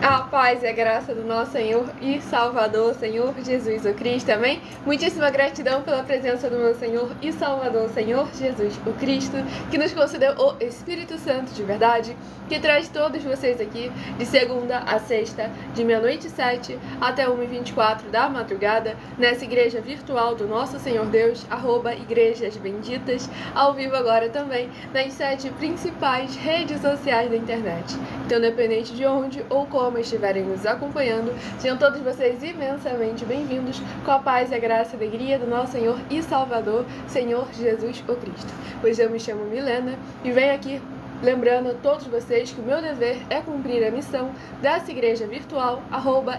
A paz e a graça do nosso Senhor e Salvador, Senhor Jesus o Cristo, amém? Muitíssima gratidão pela presença do meu Senhor e Salvador, Senhor Jesus o Cristo, que nos concedeu o Espírito Santo de verdade, que traz todos vocês aqui de segunda a sexta, de meia-noite e 7 até 1h24 da madrugada, nessa igreja virtual do nosso Senhor Deus, @igrejas benditas, ao vivo agora também, nas 7 principais redes sociais da internet. Então, independente de onde ou como estiverem nos acompanhando, sejam todos vocês imensamente bem-vindos com a paz, a graça e a alegria do nosso Senhor e Salvador, Senhor Jesus o Cristo. Pois eu me chamo Milena e venho aqui lembrando a todos vocês que o meu dever é cumprir a missão dessa igreja virtual,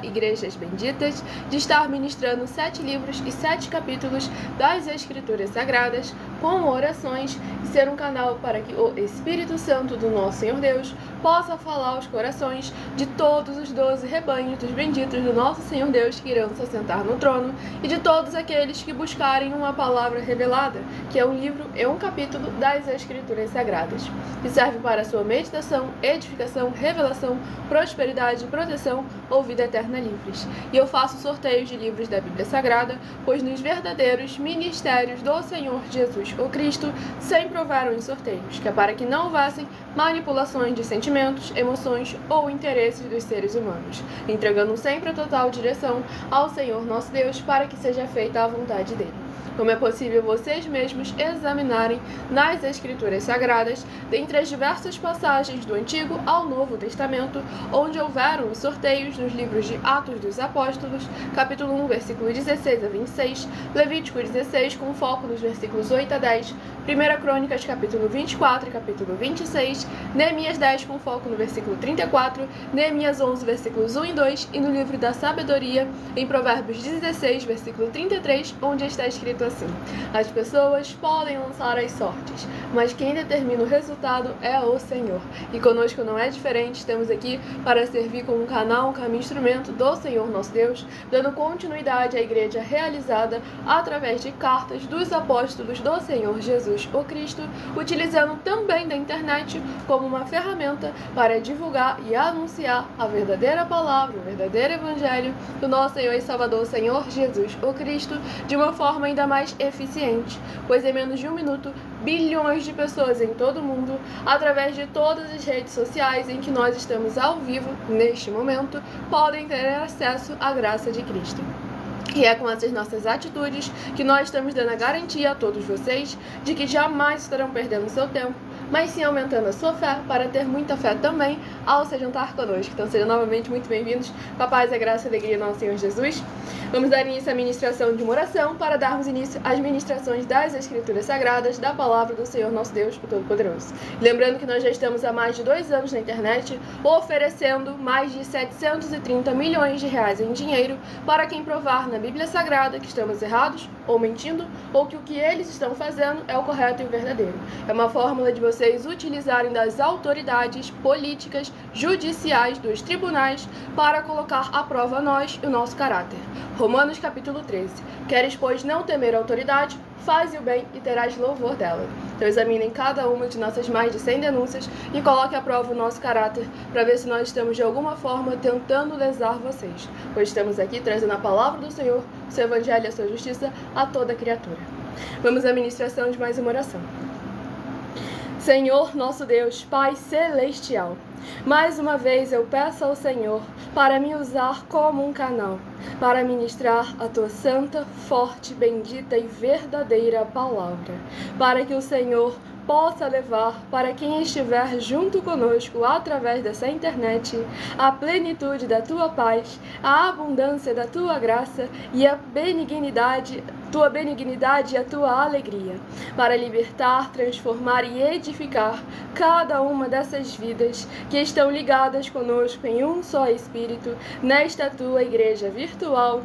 @igrejas benditas, de estar ministrando 7 livros e 7 capítulos das Escrituras Sagradas, com orações, e ser um canal para que o Espírito Santo do nosso Senhor Deus possa falar aos corações de todos os 12 rebanhos dos benditos do nosso Senhor Deus que irão se assentar no trono, e de todos aqueles que buscarem uma palavra revelada, que é um livro e um capítulo das Escrituras Sagradas, que serve para a sua meditação, edificação, revelação, prosperidade, proteção ou vida eterna livres. E eu faço sorteios de livros da Bíblia Sagrada, pois nos verdadeiros ministérios do Senhor Jesus o Cristo sempre houveram em sorteios, que é para que não houvessem manipulações de sentimentos, emoções ou interesses dos seres humanos, entregando sempre a total direção ao Senhor nosso Deus para que seja feita a vontade dele. Como é possível vocês mesmos examinarem nas Escrituras Sagradas, dentre as diversas passagens do Antigo ao Novo Testamento, onde houveram os sorteios nos livros de Atos dos Apóstolos, capítulo 1, versículo 16 a 26, Levítico 16, com foco nos versículos 8 a 10, 1 Crônicas, capítulo 24 e capítulo 26, Neemias 10, com foco no versículo 34, Neemias 11, versículos 1 e 2, e no livro da Sabedoria, em Provérbios 16, versículo 33, onde está escrito assim: as pessoas podem lançar as sortes, mas quem determina o resultado é o Senhor. E conosco não é diferente, estamos aqui para servir como um canal, como instrumento do Senhor nosso Deus, dando continuidade à igreja realizada através de cartas dos apóstolos do Senhor Jesus o Cristo, utilizando também da internet como uma ferramenta para divulgar e anunciar a verdadeira palavra, o verdadeiro evangelho do nosso Senhor e Salvador, Senhor Jesus o Cristo, de uma forma ainda mais eficiente, pois em menos de 1 minuto, bilhões de pessoas em todo o mundo, através de todas as redes sociais em que nós estamos ao vivo neste momento, podem ter acesso à graça de Cristo. E é com essas nossas atitudes que nós estamos dando a garantia a todos vocês de que jamais estarão perdendo seu tempo, mas sim aumentando a sua fé, para ter muita fé também ao se juntar conosco. Então sejam novamente muito bem-vindos, com a paz, a graça e a alegria do nosso Senhor Jesus. Vamos dar início à ministração de uma oração para darmos início às ministrações das Escrituras Sagradas, da Palavra do Senhor nosso Deus, o Todo-Poderoso. Lembrando que nós já estamos há mais de 2 anos na internet, oferecendo mais de 730 milhões de reais em dinheiro para quem provar na Bíblia Sagrada que estamos errados ou mentindo, ou que o que eles estão fazendo é o correto e o verdadeiro. É uma fórmula de vocês utilizarem das autoridades políticas, judiciais, dos tribunais, para colocar à prova nós e o nosso caráter. Romanos capítulo 13. Queres, pois, não temer a autoridade, faze o bem e terás louvor dela. Então examinem cada uma de nossas mais de 100 denúncias e coloque à prova o nosso caráter, para ver se nós estamos de alguma forma tentando lesar vocês, pois estamos aqui trazendo a palavra do Senhor, o seu evangelho e a sua justiça a toda criatura. Vamos à ministração de mais uma oração. Senhor nosso Deus, Pai Celestial, mais uma vez eu peço ao Senhor para me usar como um canal, para ministrar a tua santa, forte, bendita e verdadeira palavra, para que o Senhor possa levar para quem estiver junto conosco através dessa internet a plenitude da tua paz, a abundância da tua graça e a benignidade, tua benignidade e a tua alegria, para libertar, transformar e edificar cada uma dessas vidas que estão ligadas conosco em um só Espírito, nesta tua igreja virtual,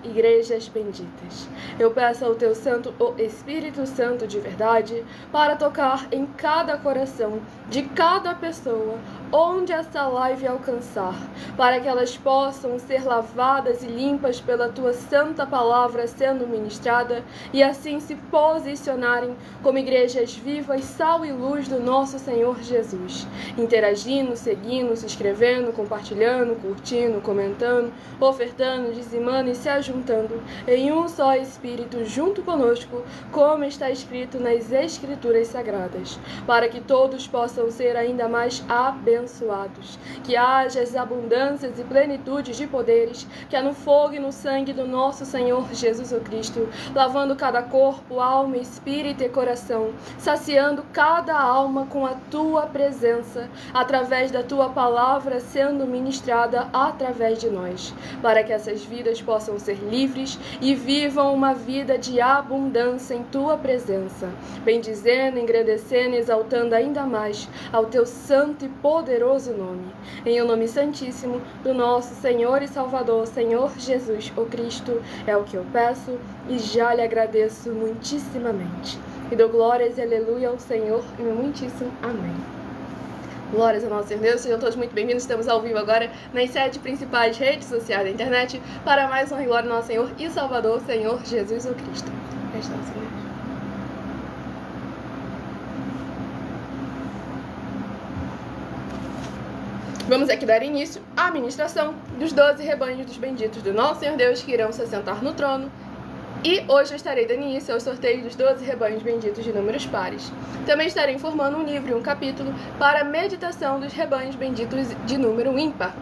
@igrejas benditas. Eu peço ao teu santo, o Espírito Santo de verdade, para tocar em cada coração de cada pessoa onde essa live alcançar, para que elas possam ser lavadas e limpas pela tua santa palavra sendo ministrada e assim se posicionarem como igrejas vivas, sal e luz do nosso Senhor Jesus, interagindo, seguindo, se inscrevendo, compartilhando, curtindo, comentando, ofertando, dizimando e se ajuntando em um só Espírito junto conosco, como está escrito nas Escrituras Sagradas, para que todos possam ser ainda mais abençoados, que haja as abundâncias e plenitudes de poderes que há no fogo e no sangue do nosso Senhor Jesus Cristo, lavando cada corpo, alma, espírito e coração, saciando cada alma com a tua presença, através da tua palavra sendo ministrada através de nós, para que essas vidas possam ser livres e vivam uma vida de abundância em tua presença, bendizendo, engrandecendo e exaltando ainda mais ao teu santo e poderoso nome. Em o nome santíssimo do nosso Senhor e Salvador, Senhor Jesus, o Cristo, é o que eu peço e já lhe agradeço muitíssimamente. E dou glórias e aleluia ao Senhor e meu muitíssimo amém. Glórias ao nosso Senhor Deus, sejam todos muito bem-vindos. Estamos ao vivo agora nas 7 principais redes sociais da internet para mais uma glória ao nosso Senhor e Salvador, Senhor Jesus o Cristo. Presta atenção, Senhor. Vamos aqui dar início à ministração dos 12 rebanhos dos benditos do nosso Senhor Deus que irão se assentar no trono. E hoje eu estarei dando início ao sorteio dos 12 rebanhos benditos de números pares. Também estarei informando um livro e um capítulo para a meditação dos rebanhos benditos de número ímpar.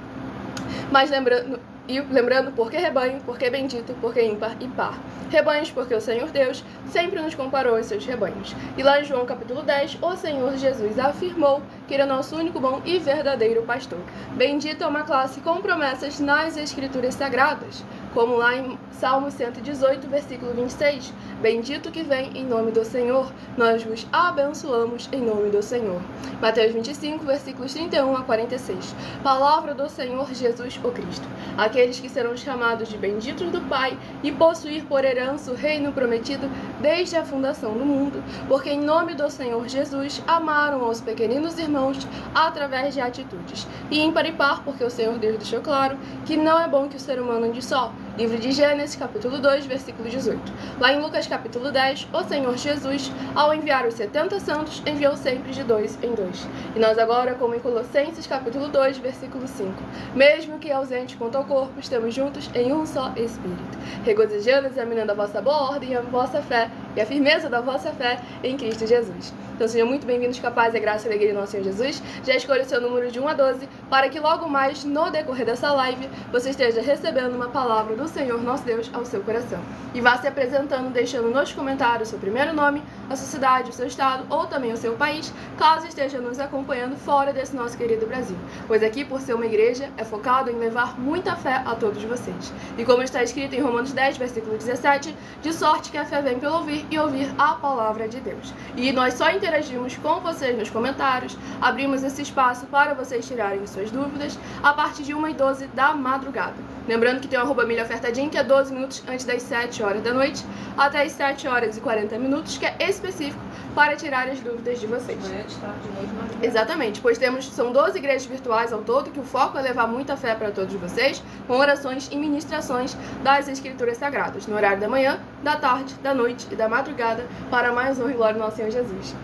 Mas lembrando por que rebanho, por que bendito, por que ímpar e par. Rebanhos porque o Senhor Deus sempre nos comparou aos seus rebanhos. E lá em João capítulo 10, o Senhor Jesus afirmou que ele é nosso único bom e verdadeiro pastor. Bendito é uma classe com promessas nas Escrituras Sagradas, como lá em Salmo 118, versículo 26. Bendito que vem em nome do Senhor, nós vos abençoamos em nome do Senhor. Mateus 25, versículos 31 a 46. Palavra do Senhor Jesus o Cristo. Aqueles que serão chamados de benditos do Pai e possuir por herança o reino prometido desde a fundação do mundo, porque em nome do Senhor Jesus amaram aos pequeninos irmãos através de atitudes. E ímpar e par, porque o Senhor Deus deixou claro que não é bom que o ser humano ande só. Livro de Gênesis, capítulo 2, versículo 18. Lá em Lucas, capítulo 10, o Senhor Jesus, ao enviar os 70 santos, enviou sempre de 2 em 2. E nós agora, como em Colossenses, capítulo 2, versículo 5. Mesmo que ausentes quanto ao corpo, estamos juntos em um só Espírito, regozijando, examinando a vossa boa ordem, a vossa fé e a firmeza da vossa fé em Cristo Jesus. Então sejam muito bem-vindos com a paz, a graça e a alegria do nosso Senhor Jesus. Já escolha o seu número de 1 a 12, para que logo mais, no decorrer dessa live, você esteja recebendo uma palavra do Senhor nosso Deus ao seu coração. E vá se apresentando, deixando nos comentários o seu primeiro nome, a sua cidade, o seu estado ou também o seu país, caso esteja nos acompanhando fora desse nosso querido Brasil. Pois aqui, por ser uma igreja, é focado em levar muita fé a todos vocês. E como está escrito em Romanos 10, versículo 17, de sorte que a fé vem pelo ouvir e ouvir a palavra de Deus. E nós só interagimos com vocês nos comentários, abrimos esse espaço para vocês tirarem suas dúvidas a partir de 1h12 da madrugada. Lembrando que tem o @milha ofertadinho, que é 12 minutos antes das 7 horas da noite, até as 7 horas e 40 minutos, que é específico para tirar as dúvidas de vocês. Manhã, de tarde, de noite, madrugada. Exatamente, pois são 12 igrejas virtuais ao todo, que o foco é levar muita fé para todos vocês, com orações e ministrações das Escrituras Sagradas, no horário da manhã, da tarde, da noite e da madrugada, para mais honra e glória do nosso Senhor Jesus.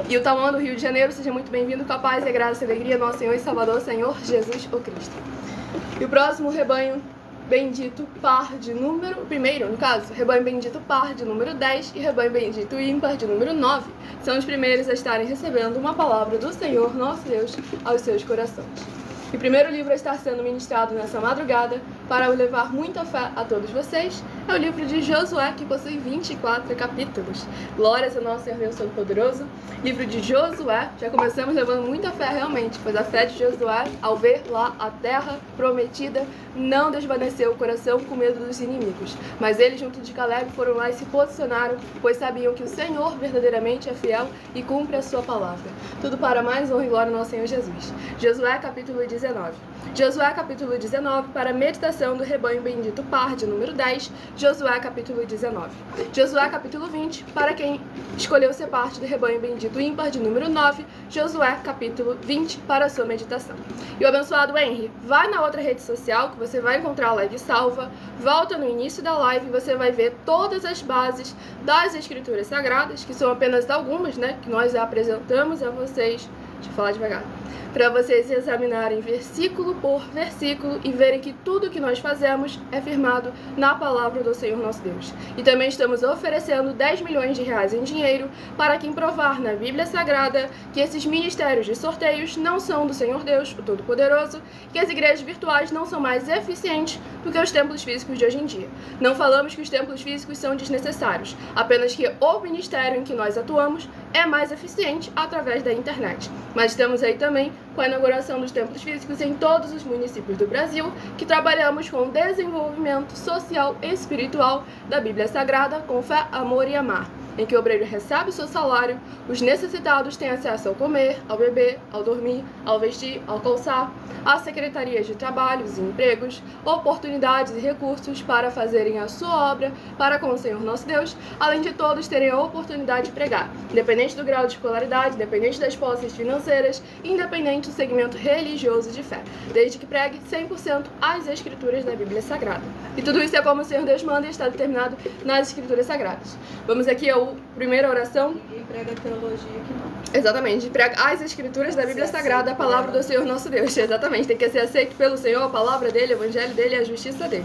E o Tauã do Rio de Janeiro, seja muito bem-vindo com a paz e a graça e a alegria do nosso Senhor e Salvador, Senhor Jesus o Cristo. E o próximo rebanho bendito par de número, primeiro, no caso, rebanho bendito par de número 10 e rebanho bendito ímpar de número 9, são os primeiros a estarem recebendo uma palavra do Senhor, nosso Deus, aos seus corações. E o primeiro livro a estar sendo ministrado nessa madrugada, para levar muita fé a todos vocês, é o livro de Josué, que possui 24 capítulos. Glórias ao nosso Senhor Deus Todo-Poderoso. Livro de Josué, já começamos levando muita fé realmente, pois a fé de Josué, ao ver lá a terra prometida, não desvaneceu o coração com medo dos inimigos. Mas eles, junto de Caleb, foram lá e se posicionaram, pois sabiam que o Senhor verdadeiramente é fiel e cumpre a sua palavra. Tudo para mais honra e glória ao nosso Senhor Jesus. Josué, capítulo 19. Josué capítulo 19 para a meditação do rebanho bendito par de número 10, Josué capítulo 19. Josué capítulo 20 para quem escolheu ser parte do rebanho bendito ímpar de número 9, Josué capítulo 20 para a sua meditação. E o abençoado Henry, vai na outra rede social que você vai encontrar a live salva, volta no início da live e você vai ver todas as bases das escrituras sagradas, que são apenas algumas, né, que nós apresentamos a vocês. Deixa eu falar devagar. Para vocês examinarem versículo por versículo e verem que tudo que nós fazemos é firmado na palavra do Senhor nosso Deus. E também estamos oferecendo 10 milhões de reais em dinheiro para quem provar na Bíblia Sagrada que esses ministérios de sorteios não são do Senhor Deus, o Todo-Poderoso, e que as igrejas virtuais não são mais eficientes do que os templos físicos de hoje em dia. Não falamos que os templos físicos são desnecessários, apenas que o ministério em que nós atuamos é mais eficiente através da internet. Mas estamos aí também com a inauguração dos templos físicos em todos os municípios do Brasil, que trabalhamos com o desenvolvimento social e espiritual da Bíblia Sagrada com fé, amor e amar, em que o obreiro recebe o seu salário, os necessitados têm acesso ao comer, ao beber, ao dormir, ao vestir, ao calçar, às secretarias de trabalhos e empregos, oportunidades e recursos para fazerem a sua obra para com o Senhor nosso Deus, além de todos terem a oportunidade de pregar, independente do grau de escolaridade, independente das posses financeiras, independente do segmento religioso de fé, desde que pregue 100% as escrituras da Bíblia Sagrada. E tudo isso é como o Senhor Deus manda e está determinado nas escrituras sagradas. Vamos aqui ao primeira oração. Ninguém prega teologia aqui não. Exatamente, prega as escrituras da Bíblia Sagrada, a palavra do Senhor nosso Deus. Exatamente, tem que ser aceito pelo Senhor, a palavra dele, o evangelho dele e a justiça dele.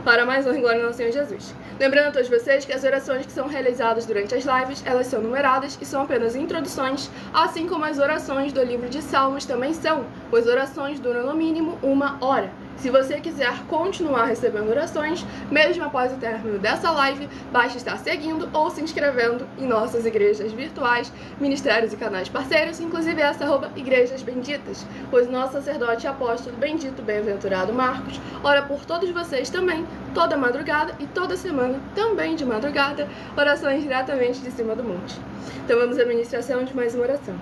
Para mais honra e glória no Senhor Jesus. Lembrando a todos vocês que as orações que são realizadas durante as lives, elas são numeradas e são apenas introduções, assim como as orações do livro de Salmos também são, pois orações duram no mínimo 1 hora. Se você quiser continuar recebendo orações, mesmo após o término dessa live, basta estar seguindo ou se inscrevendo em nossas igrejas virtuais, ministérios e canais parceiros, inclusive essa @Igrejas Benditas, pois nosso sacerdote e apóstolo bendito, bem-aventurado Marcos, ora por todos vocês também, toda madrugada e toda semana, também de madrugada, orações diretamente de cima do monte. Então vamos à ministração de mais uma oração.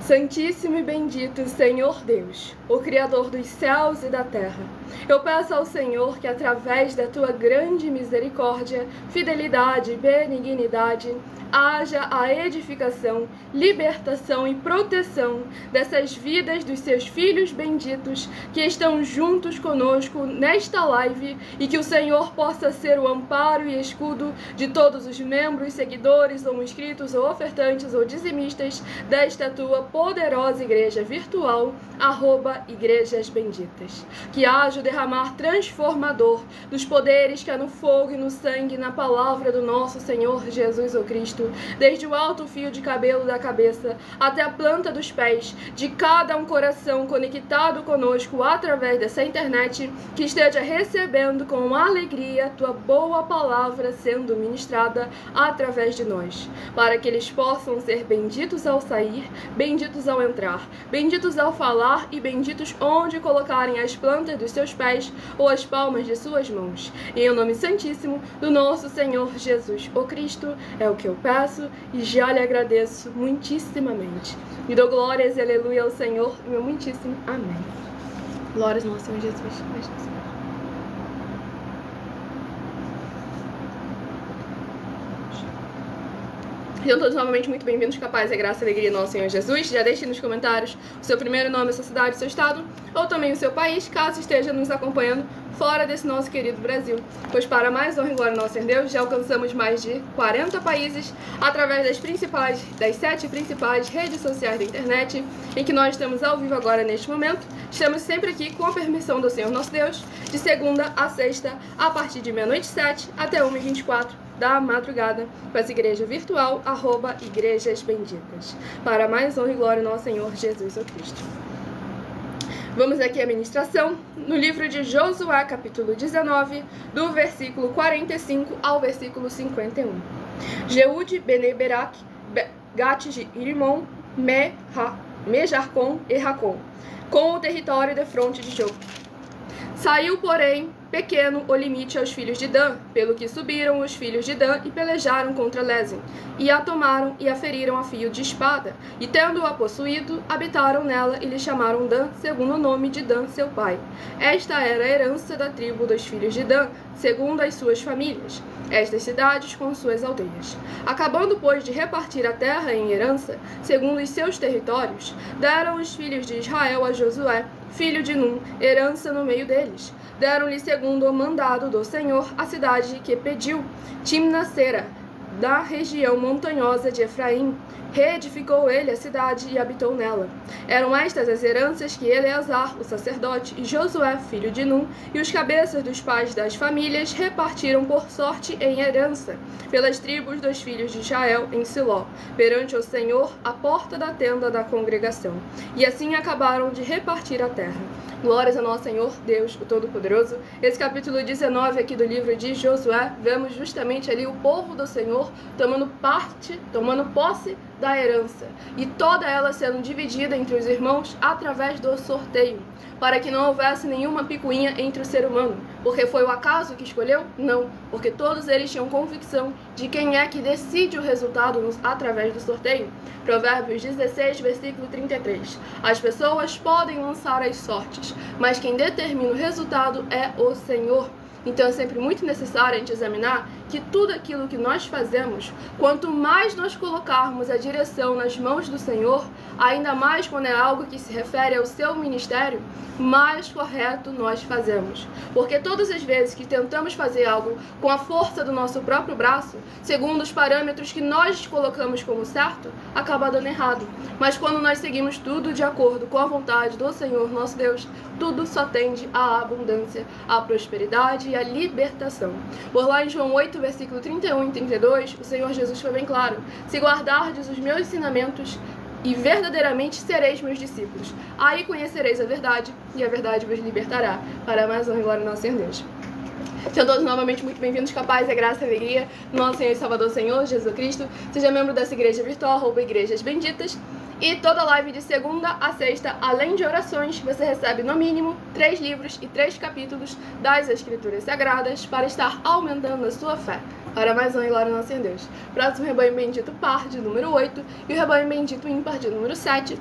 Santíssimo e bendito Senhor Deus, o Criador dos céus e da terra, eu peço ao Senhor que através da tua grande misericórdia, fidelidade e benignidade, haja a edificação, libertação e proteção dessas vidas dos seus filhos benditos que estão juntos conosco nesta live e que o Senhor possa ser o amparo e escudo de todos os membros, seguidores ou inscritos ou ofertantes ou dizimistas desta tua poderosa igreja virtual, @Igrejas Benditas. Que haja o derramar transformador dos poderes que há no fogo e no sangue e na palavra do nosso Senhor Jesus o Cristo, desde o alto fio de cabelo da cabeça até a planta dos pés de cada um coração conectado conosco através dessa internet, que esteja recebendo com alegria tua boa palavra sendo ministrada através de nós, para que eles possam ser benditos ao sair, benditos ao entrar, benditos ao falar e benditos onde colocarem as plantas dos seus pés ou as palmas de suas mãos. E em nome santíssimo do nosso Senhor Jesus o Cristo, é o que eu peço e já lhe agradeço muitíssimamente. E dou glórias e aleluia ao Senhor, meu muitíssimo amém. Glórias ao nosso Senhor Jesus. Sejam todos novamente muito bem-vindos, com a paz e a graça e a alegria do nosso Senhor Jesus. Já deixe nos comentários o seu primeiro nome, a sua cidade, o seu estado, ou também o seu país, caso esteja nos acompanhando fora desse nosso querido Brasil. Pois para mais honra e glória do nosso Senhor Deus, já alcançamos mais de 40 países através das 7 principais redes sociais da internet, em que nós estamos ao vivo agora neste momento. Estamos sempre aqui com a permissão do Senhor nosso Deus, de segunda a sexta, a partir de 00h07 até 1h24 da madrugada, com essa igreja virtual, @Igrejas Benditas. Para mais honra e glória do nosso Senhor Jesus o Cristo. Vamos aqui à ministração no livro de Josué, capítulo 19, do versículo 45 ao versículo 51. Jeude, Bene Berak, Gat de Irimon, Mejarcon e Racon, com o território de fronte de Jogo. Saiu, porém, pequeno o limite aos filhos de Dan, pelo que subiram os filhos de Dan e pelejaram contra Lezem, e a tomaram e a feriram a fio de espada, e tendo-a possuído, habitaram nela e lhe chamaram Dan, segundo o nome de Dan, seu pai. Esta era a herança da tribo dos filhos de Dan, segundo as suas famílias, estas cidades com suas aldeias. Acabando, pois, de repartir a terra em herança, segundo os seus territórios, deram os filhos de Israel a Josué, filho de Num, herança no meio deles. Deram-lhe, segundo o mandado do Senhor, a cidade que pediu, Timnacera, da região montanhosa de Efraim. Reedificou ele a cidade e habitou nela. Eram estas as heranças que Eleazar, o sacerdote, e Josué, filho de Num, e os cabeças dos pais das famílias repartiram por sorte em herança, pelas tribos dos filhos de Israel em Siló, perante o Senhor, à porta da tenda da congregação. E assim acabaram de repartir a terra. Glórias ao nosso Senhor, Deus, o Todo-Poderoso. Esse capítulo 19 aqui do livro de Josué, vemos justamente ali o povo do Senhor tomando posse da herança, e toda ela sendo dividida entre os irmãos através do sorteio, para que não houvesse nenhuma picuinha entre o ser humano. Porque foi o acaso que escolheu? Não, porque todos eles tinham convicção de quem é que decide o resultado através do sorteio. Provérbios 16, versículo 33. As pessoas podem lançar as sortes, mas quem determina o resultado é o Senhor. Então é sempre muito necessário a gente examinar que tudo aquilo que nós fazemos, quanto mais nós colocarmos a direção nas mãos do Senhor, ainda mais quando é algo que se refere ao seu ministério, mais correto nós fazemos. Porque todas as vezes que tentamos fazer algo com a força do nosso próprio braço, segundo os parâmetros que nós colocamos como certo, acaba dando errado. Mas quando nós seguimos tudo de acordo com a vontade do Senhor nosso Deus, tudo só tende à abundância, à prosperidade e à libertação. Por lá em João 8, versículo 31 e 32, o Senhor Jesus foi bem claro: se guardardes os meus ensinamentos, e verdadeiramente sereis meus discípulos. Aí conhecereis a verdade, e a verdade vos libertará. Para mais honra e glória ao nosso Senhor Deus. Sejam todos novamente muito bem-vindos, com a paz, a graça e a alegria do nosso Senhor e Salvador Senhor Jesus Cristo. Seja membro dessa igreja virtual, Igrejas Benditas. E toda live de segunda a sexta, além de orações, você recebe no mínimo 3 livros e 3 capítulos das Escrituras Sagradas para estar aumentando a sua fé. Para mais honra e glória ao nosso Senhor Deus. Próximo rebanho bendito par de número 8 e o rebanho bendito ímpar de número 7.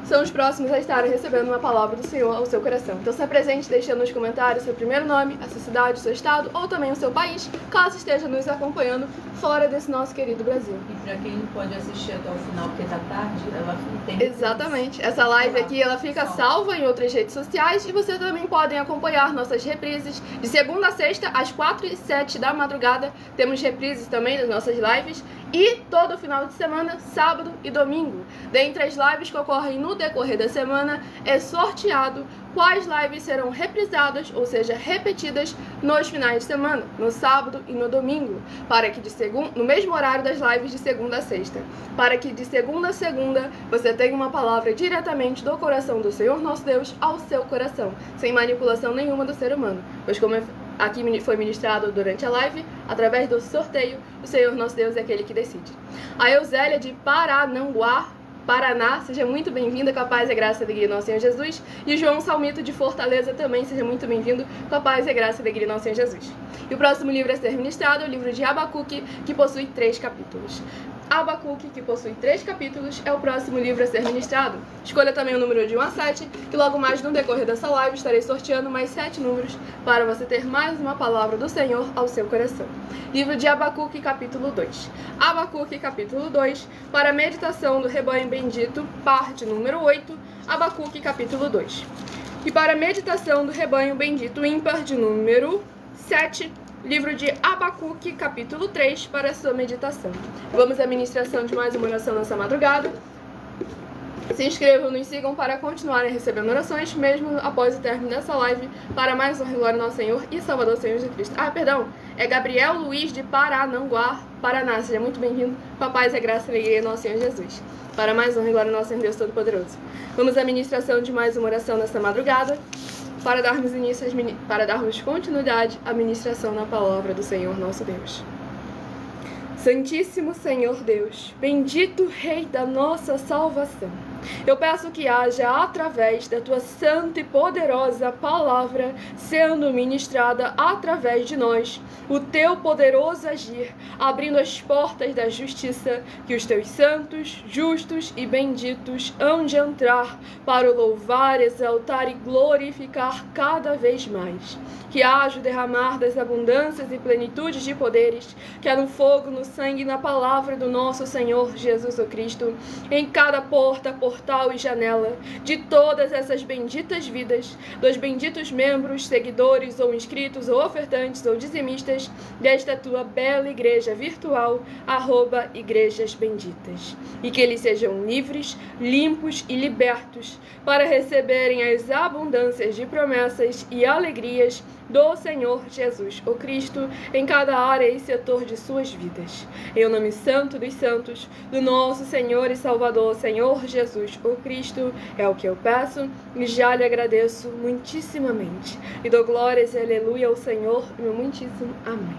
São os próximos a estarem recebendo uma palavra do Senhor ao seu coração. Então se apresente deixando nos comentários seu primeiro nome, a sua cidade, o seu estado ou também o seu país, caso esteja nos acompanhando fora desse nosso querido Brasil. E para quem não pode assistir até o final porque tá tarde, ela tem... Exatamente. Essa live aqui ela fica salva em outras redes sociais e você também podem acompanhar nossas reprises de segunda a sexta às 4 e 7 da madrugada. Temos reprises também das nossas lives e todo final de semana, sábado e domingo. Dentre as lives que ocorrem no decorrer da semana, é sorteado quais lives serão reprisadas, ou seja, repetidas nos finais de semana, no sábado e no domingo, para que no mesmo horário das lives de segunda a sexta, para que de segunda a segunda você tenha uma palavra diretamente do coração do Senhor nosso Deus ao seu coração, sem manipulação nenhuma do ser humano, pois como aqui foi ministrado durante a live, através do sorteio, o Senhor nosso Deus é aquele que decide. A Euzélia de Parananguá, Paraná, seja muito bem-vinda, com a paz e a graça e a alegria do nosso Senhor Jesus. E o João Salmito de Fortaleza também, seja muito bem-vindo, com a paz e a graça e a alegria do nosso Senhor Jesus. E o próximo livro a ser ministrado é o livro de Abacuque, que possui 3 capítulos. Abacuque, que possui 3 capítulos, é o próximo livro a ser ministrado. Escolha também o número de 1 a 7, que logo mais no decorrer dessa live estarei sorteando mais 7 números para você ter mais uma palavra do Senhor ao seu coração. Livro de Abacuque, capítulo 2. Abacuque, capítulo 2, para a meditação do rebanho bendito, parte número 8, Abacuque, capítulo 2. E para a meditação do rebanho bendito ímpar de número 7, livro de Abacuque, capítulo 3, para a sua meditação. Vamos à ministração de mais uma oração nessa madrugada. Se inscrevam, nos sigam para continuarem recebendo orações, mesmo após o término dessa live, para mais honra e glória ao nosso Senhor e Salvador Senhor Jesus Cristo. É Gabriel Luiz de Parananguá, Paraná. Seja muito bem-vindo, com a paz, a graça e a alegria do nosso Senhor Jesus. Para mais honra e glória ao nosso Senhor Deus Todo-Poderoso. Vamos à ministração de mais uma oração nessa madrugada, para darmos continuidade à ministração na palavra do Senhor nosso Deus. Santíssimo Senhor Deus, bendito Rei da nossa salvação, Eu peço que haja, através da tua santa e poderosa palavra, sendo ministrada através de nós, o teu poderoso agir, abrindo as portas da justiça, que os teus santos, justos e benditos hão de entrar para o louvar, exaltar e glorificar cada vez mais. Que haja o derramar das abundâncias e plenitudes de poderes, que há no fogo, no sangue e na palavra do nosso Senhor Jesus o Cristo, em cada porta, portal e janela de todas essas benditas vidas, dos benditos membros, seguidores ou inscritos ou ofertantes ou dizimistas desta tua bela igreja virtual, @igrejas benditas. E que eles sejam livres, limpos e libertos para receberem as abundâncias de promessas e alegrias do Senhor Jesus o Cristo em cada área e setor de suas vidas. Em nome santo dos santos, do nosso Senhor e Salvador, Senhor Jesus o Cristo, é o que eu peço e já lhe agradeço muitíssimamente. E dou glórias e aleluia ao Senhor, meu muitíssimo amém.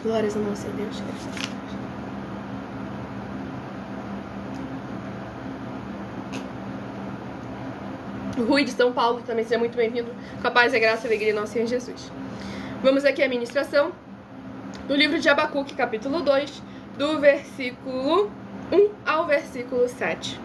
Glórias ao nosso Deus. Rui de São Paulo, também seja muito bem-vindo. Com a paz, a graça e a alegria do nosso Senhor Jesus. Vamos aqui à ministração do livro de Abacuque, capítulo 2, do versículo 1 ao versículo 7.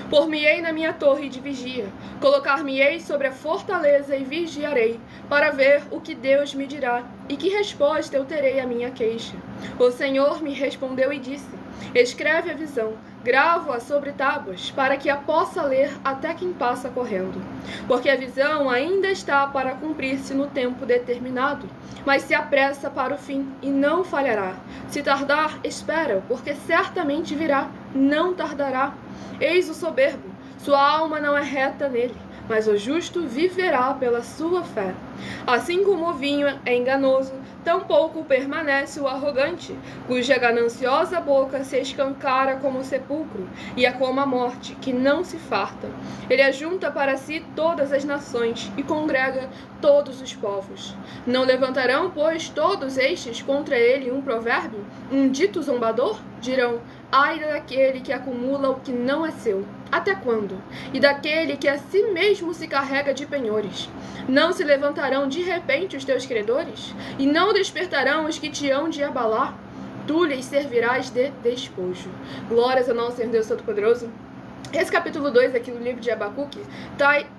Por-me-ei na minha torre de vigia, colocar-me-ei sobre a fortaleza e vigiarei, para ver o que Deus me dirá e que resposta eu terei à minha queixa. O Senhor me respondeu e disse: escreve a visão, gravo-a sobre tábuas, para que a possa ler até quem passa correndo. Porque a visão ainda está para cumprir-se no tempo determinado, mas se apressa para o fim e não falhará. Se tardar, espera-o, porque certamente virá, não tardará. Eis o soberbo, sua alma não é reta nele, mas o justo viverá pela sua fé. Assim como o vinho é enganoso, tampouco permanece o arrogante, cuja gananciosa boca se escancara como o sepulcro, e é como a morte, que não se farta. Ele ajunta para si todas as nações, e congrega todos os povos. Não levantarão, pois, todos estes contra ele um provérbio, um dito zombador? Dirão: ai daquele que acumula o que não é seu. Até quando? E daquele que a si mesmo se carrega de penhores. Não se levantarão de repente os teus credores? E não despertarão os que te hão de abalar? Tu lhes servirás de despojo. Glórias ao nosso Senhor Deus Todo-Poderoso. Esse capítulo 2 aqui do livro de Abacuque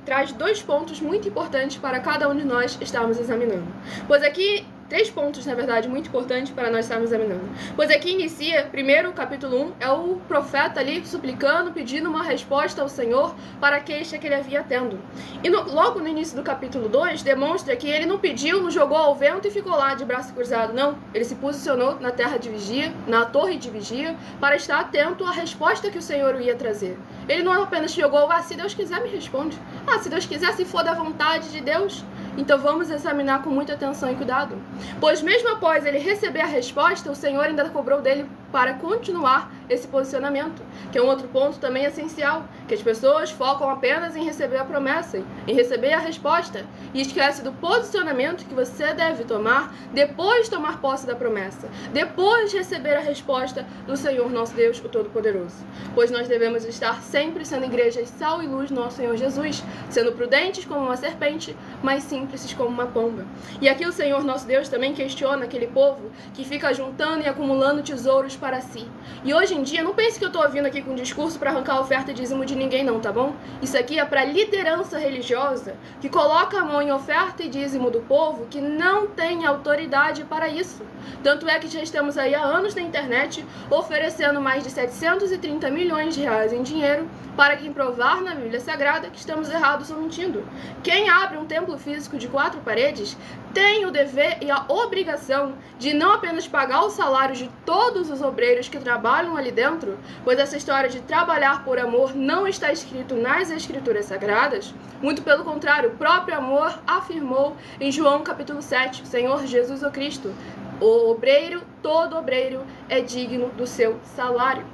traz 2 pontos muito importantes para cada um de nós estarmos examinando. Pois aqui, 3 pontos, na verdade, muito importantes para nós estarmos examinando. Pois aqui inicia, primeiro, o capítulo 1, é o profeta ali suplicando, pedindo uma resposta ao Senhor para a queixa que ele havia tendo. E logo no início do capítulo 2, demonstra que ele não pediu, não jogou ao vento e ficou lá de braço cruzado, não. Ele se posicionou na terra de vigia, na torre de vigia, para estar atento à resposta que o Senhor ia trazer. Ele não apenas jogou: se Deus quiser me responde. Se Deus quiser, se for da vontade de Deus. Então vamos examinar com muita atenção e cuidado. Pois mesmo após ele receber a resposta, o Senhor ainda cobrou dele para continuar esse posicionamento, que é um outro ponto também essencial, que as pessoas focam apenas em receber a promessa, em receber a resposta, e esquece do posicionamento que você deve tomar depois de tomar posse da promessa, depois de receber a resposta do Senhor nosso Deus, o Todo-Poderoso. Pois nós devemos estar sempre sendo igrejas sal e luz do nosso Senhor Jesus, sendo prudentes como uma serpente, mas simples como uma pomba. E aqui o Senhor nosso Deus também questiona aquele povo que fica juntando e acumulando tesouros para si. E hoje em dia, não pense que eu estou vindo aqui com um discurso para arrancar oferta e dízimo de ninguém não, tá bom? Isso aqui é para liderança religiosa que coloca a mão em oferta e dízimo do povo que não tem autoridade para isso. Tanto é que já estamos aí há anos na internet oferecendo mais de 730 milhões de reais em dinheiro para quem provar na Bíblia Sagrada que estamos errados ou mentindo. Quem abre um templo físico de 4 paredes tem o dever e a obrigação de não apenas pagar o salário de todos os obreiros que trabalham ali dentro, pois essa história de trabalhar por amor não está escrito nas Escrituras Sagradas. Muito pelo contrário, o próprio amor afirmou em João capítulo 7, o Senhor Jesus o Cristo: o obreiro, todo obreiro é digno do seu salário.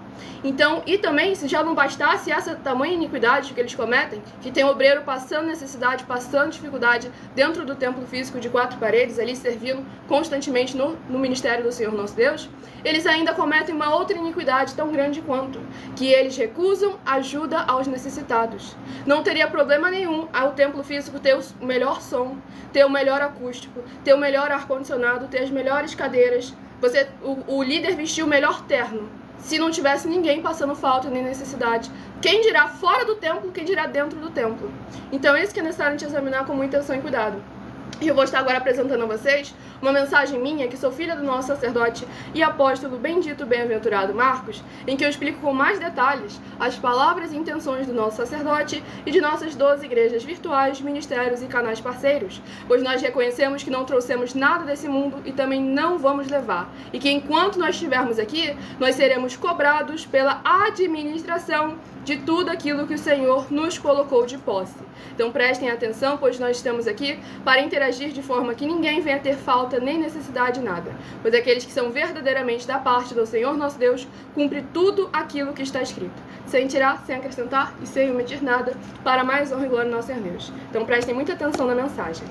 Então, e também, se já não bastasse essa tamanha iniquidade que eles cometem, que tem obreiro passando necessidade, passando dificuldade dentro do templo físico de 4 paredes, ali servindo constantemente no ministério do Senhor nosso Deus, eles ainda cometem uma outra iniquidade tão grande quanto, que eles recusam ajuda aos necessitados. Não teria problema nenhum ao templo físico ter o melhor som, ter o melhor acústico, ter o melhor ar-condicionado, ter as melhores cadeiras, o líder vestir o melhor terno, se não tivesse ninguém passando falta nem necessidade. Quem dirá fora do templo, quem dirá dentro do templo. Então é isso que é necessário te examinar com muita atenção e cuidado. E eu vou estar agora apresentando a vocês uma mensagem minha, que sou filha do nosso sacerdote e apóstolo bendito bem-aventurado Marcos, em que eu explico com mais detalhes as palavras e intenções do nosso sacerdote e de nossas 12 igrejas virtuais, ministérios e canais parceiros, pois nós reconhecemos que não trouxemos nada desse mundo e também não vamos levar, e que enquanto nós estivermos aqui, nós seremos cobrados pela administração de tudo aquilo que o Senhor nos colocou de posse. Então prestem atenção, pois nós estamos aqui para interagir de forma que ninguém venha ter falta nem necessidade de nada, pois aqueles que são verdadeiramente da parte do Senhor nosso Deus cumpre tudo aquilo que está escrito, sem tirar, sem acrescentar e sem omitir nada, para mais honra e glória do nosso Senhor Deus. Então prestem muita atenção na mensagem.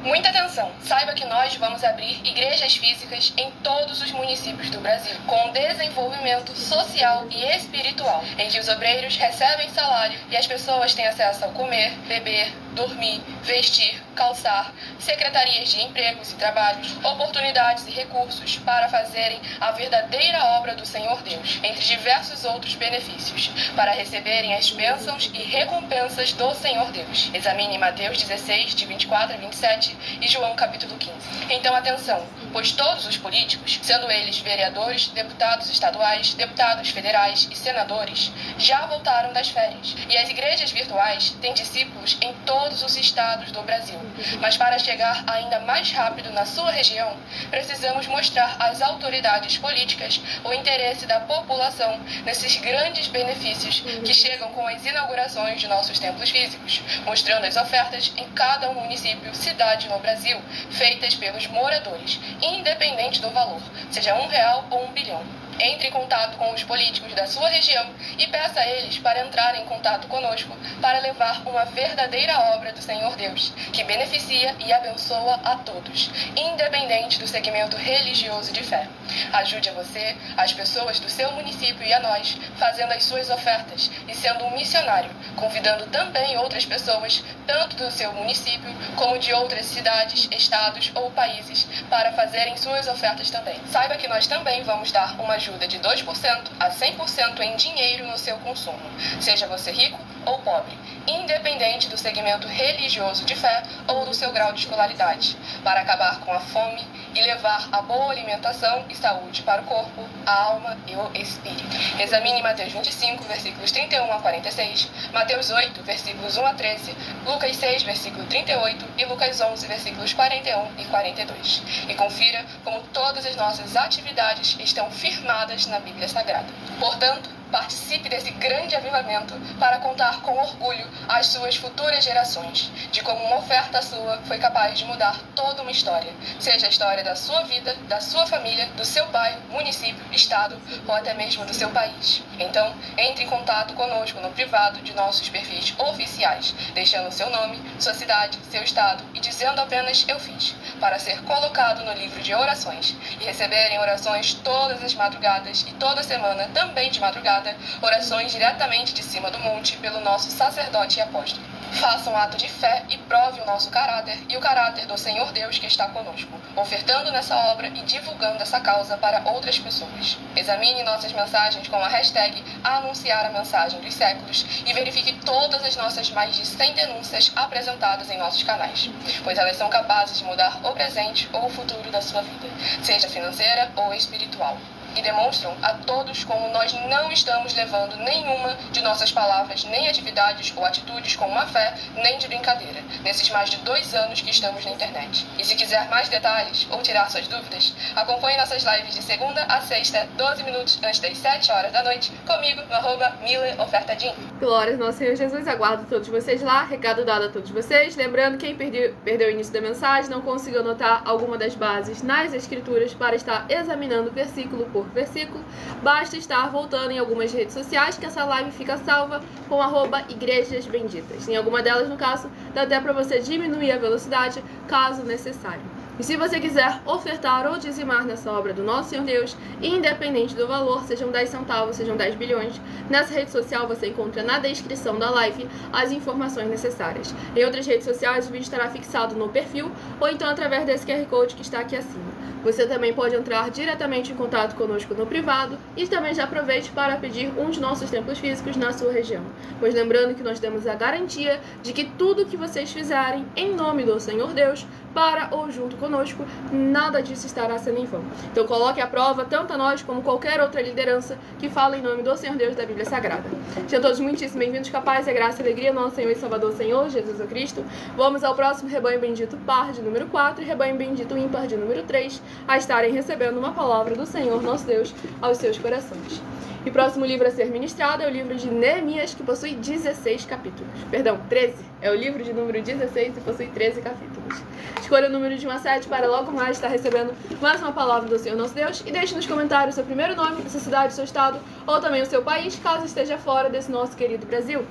Muita atenção! Saiba que nós vamos abrir igrejas físicas em todos os municípios do Brasil, com desenvolvimento social e espiritual, em que os obreiros recebem salário e as pessoas têm acesso ao comer, beber, dormir, vestir, calçar, secretarias de empregos e trabalhos, oportunidades e recursos para fazerem a verdadeira obra do Senhor Deus, entre diversos outros benefícios, para receberem as bênçãos e recompensas do Senhor Deus. Examine Mateus 16, de 24 a 27 e João capítulo 15. Então atenção, pois todos os políticos, sendo eles vereadores, deputados estaduais, deputados federais e senadores, já voltaram das férias, e as igrejas virtuais têm discípulos em todos os estados do Brasil. Mas para chegar ainda mais rápido na sua região, precisamos mostrar às autoridades políticas o interesse da população nesses grandes benefícios que chegam com as inaugurações de nossos templos físicos, mostrando as ofertas em cada município, cidade no Brasil, feitas pelos moradores, independente do valor, seja R$1 ou 1 bilhão. Entre em contato com os políticos da sua região e peça a eles para entrarem em contato conosco para levar uma verdadeira obra do Senhor Deus, que beneficia e abençoa a todos, independente do segmento religioso de fé. Ajude a você, as pessoas do seu município e a nós, fazendo as suas ofertas e sendo um missionário, convidando também outras pessoas, tanto do seu município como de outras cidades, estados ou países, para fazerem suas ofertas também. Saiba que nós também vamos dar uma ajuda de 2% a 100% em dinheiro no seu consumo, seja você rico ou pobre, independente do segmento religioso de fé ou do seu grau de escolaridade, para acabar com a fome e levar a boa alimentação e saúde para o corpo, a alma e o espírito. Examine Mateus 25, versículos 31 a 46, Mateus 8, versículos 1 a 13, Lucas 6, versículo 38 e Lucas 11, versículos 41 e 42. E confira como todas as nossas atividades estão firmadas na Bíblia Sagrada. Portanto, participe desse grande avivamento para contar com orgulho às suas futuras gerações, de como uma oferta sua foi capaz de mudar toda uma história, seja a história da sua vida, da sua família, do seu bairro, município, estado ou até mesmo do seu país. Então, entre em contato conosco no privado de nossos perfis oficiais, deixando seu nome, sua cidade, seu estado e dizendo apenas "eu fiz", para ser colocado no livro de orações e receberem orações todas as madrugadas e toda semana, também de madrugada, orações diretamente de cima do monte pelo nosso sacerdote e apóstolo. Faça um ato de fé e prove o nosso caráter e o caráter do Senhor Deus que está conosco, ofertando nessa obra e divulgando essa causa para outras pessoas. Examine nossas mensagens com a hashtag Anunciar a Mensagem dos Séculos e verifique todas as nossas mais de 100 denúncias apresentadas em nossos canais, pois elas são capazes de mudar o presente ou o futuro da sua vida, seja financeira ou espiritual. E demonstram a todos como nós não estamos levando nenhuma de nossas palavras, nem atividades ou atitudes com má fé, nem de brincadeira, nesses mais de 2 anos que estamos na internet. E se quiser mais detalhes ou tirar suas dúvidas, acompanhe nossas lives de segunda a sexta, 12 minutos antes das 7 horas da noite, comigo no @MileOfertaDin. Glórias ao nosso Senhor Jesus, aguardo todos vocês lá, recado dado a todos vocês. Lembrando, quem perdeu o início da mensagem, não conseguiu anotar alguma das bases nas escrituras para estar examinando versículo por por versículo. Basta estar voltando em algumas redes sociais que essa live fica salva com @igrejas benditas. Em alguma delas, no caso, dá até para você diminuir a velocidade caso necessário. E se você quiser ofertar ou dizimar nessa obra do nosso Senhor Deus, independente do valor, sejam 10 centavos, sejam 10 bilhões, nessa rede social você encontra na descrição da live as informações necessárias. Em outras redes sociais o vídeo estará fixado no perfil ou então através desse QR Code que está aqui acima. Você também pode entrar diretamente em contato conosco no privado e também já aproveite para pedir um de nossos templos físicos na sua região. Pois lembrando que nós temos a garantia de que tudo que vocês fizerem em nome do Senhor Deus, para ou junto conosco, nada disso estará sendo em vão. Então coloque à prova tanto a nós como qualquer outra liderança que fala em nome do Senhor Deus da Bíblia Sagrada. Sejam todos muitíssimo bem-vindos, capaz e graça e alegria, nosso Senhor e Salvador Senhor Jesus Cristo. Vamos ao próximo rebanho bendito par de número 4 e rebanho bendito ímpar de número 3, a estarem recebendo uma palavra do Senhor nosso Deus aos seus corações. E o próximo livro a ser ministrado é o livro de Neemias, que possui 16 capítulos. Perdão, 13. É o livro de número 16 e possui 13 capítulos. Escolha o número de 1 a 7 para logo mais estar recebendo mais uma palavra do Senhor nosso Deus. E deixe nos comentários o seu primeiro nome, a sua cidade, o seu estado ou também o seu país, caso esteja fora desse nosso querido Brasil.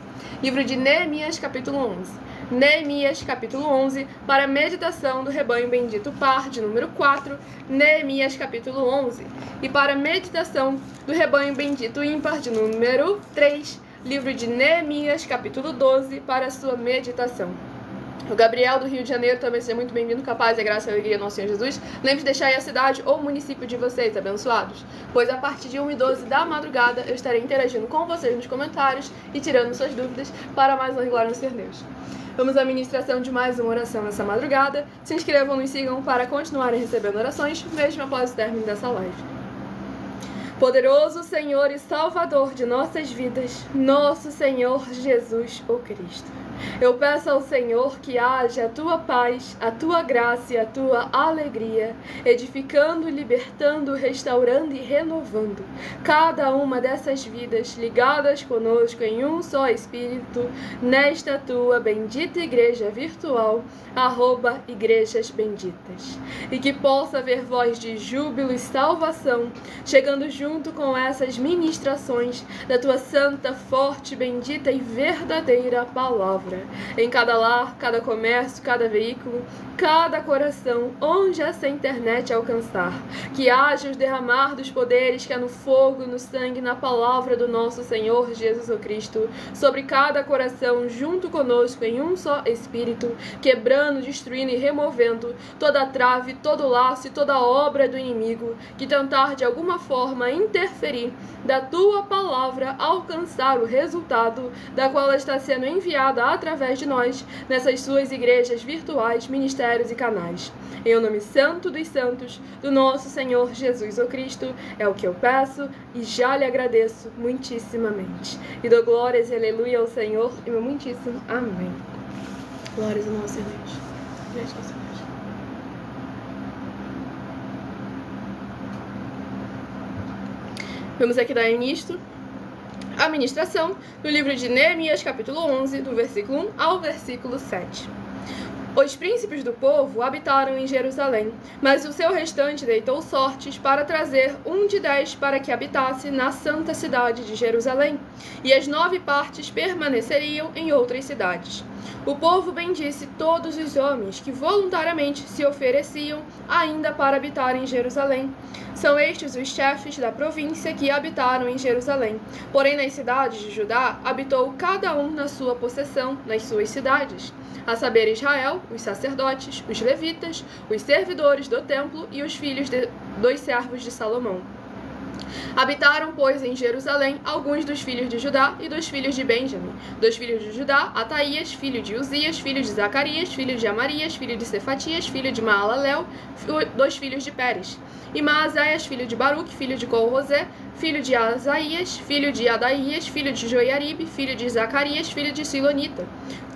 Livro de Neemias, capítulo 11. Neemias, capítulo 11, para a meditação do rebanho bendito par de número 4, Neemias, capítulo 11. E para a meditação do rebanho bendito ímpar de número 3, livro de Neemias, capítulo 12, para a sua meditação. O Gabriel do Rio de Janeiro também seja muito bem-vindo, capaz e graça e alegria nosso Senhor Jesus. Lembre de deixar aí a cidade ou município de vocês, abençoados. Pois a partir de 1h12 da madrugada eu estarei interagindo com vocês nos comentários e tirando suas dúvidas para mais uma glória no Senhor Deus. Vamos à ministração de mais uma oração nessa madrugada. Se inscrevam e nos sigam para continuarem recebendo orações, mesmo após o término dessa live. Poderoso Senhor e Salvador de nossas vidas, nosso Senhor Jesus, o Cristo. Eu peço ao Senhor que haja a tua paz, a tua graça e a tua alegria, edificando, libertando, restaurando e renovando cada uma dessas vidas ligadas conosco em um só Espírito, nesta tua bendita igreja virtual, @igrejas benditas. E que possa haver voz de júbilo e salvação, chegando junto com essas ministrações da tua santa, forte, bendita e verdadeira palavra. Em cada lar, cada comércio, cada veículo, cada coração, onde essa internet alcançar. Que haja os derramar dos poderes que há no fogo, no sangue, na palavra do nosso Senhor Jesus Cristo, sobre cada coração, junto conosco, em um só Espírito, quebrando, destruindo e removendo toda a trave, todo laço e toda obra do inimigo, que tentar de alguma forma interferir da tua palavra, alcançar o resultado da qual ela está sendo enviada através de nós, nessas suas igrejas virtuais, ministérios e canais. Em o nome santo dos santos, do nosso Senhor Jesus o Cristo, é o que eu peço e já lhe agradeço muitíssimamente. E dou glórias e aleluia ao Senhor e meu muitíssimo amém. Glórias ao nosso Deus. Vamos aqui dar início à ministração do livro de Neemias, capítulo 11, do versículo 1 ao versículo 7. Os príncipes do povo habitaram em Jerusalém, mas o seu restante deitou sortes para trazer 1 de 10 para que habitasse na santa cidade de Jerusalém, e as 9 partes permaneceriam em outras cidades. O povo bendisse todos os homens que voluntariamente se ofereciam ainda para habitar em Jerusalém. São estes os chefes da província que habitaram em Jerusalém. Porém, nas cidades de Judá, habitou cada um na sua possessão, nas suas cidades. A saber, Israel, os sacerdotes, os levitas, os servidores do templo e os filhos dos servos de Salomão. Habitaram, pois, em Jerusalém alguns dos filhos de Judá e dos filhos de Benjamim. Dos filhos de Judá, Ataías, filho de Uzias, filho de Zacarias, filho de Amarias, filho de Cefatias, filho de Maalalel, dos filhos de Pérez. E Maazéias, filho de Baruque, filho de Col-Rosé, filho de Asaías, filho de Adaías, filho de Joiaribe, filho de Zacarias, filho de Silonita.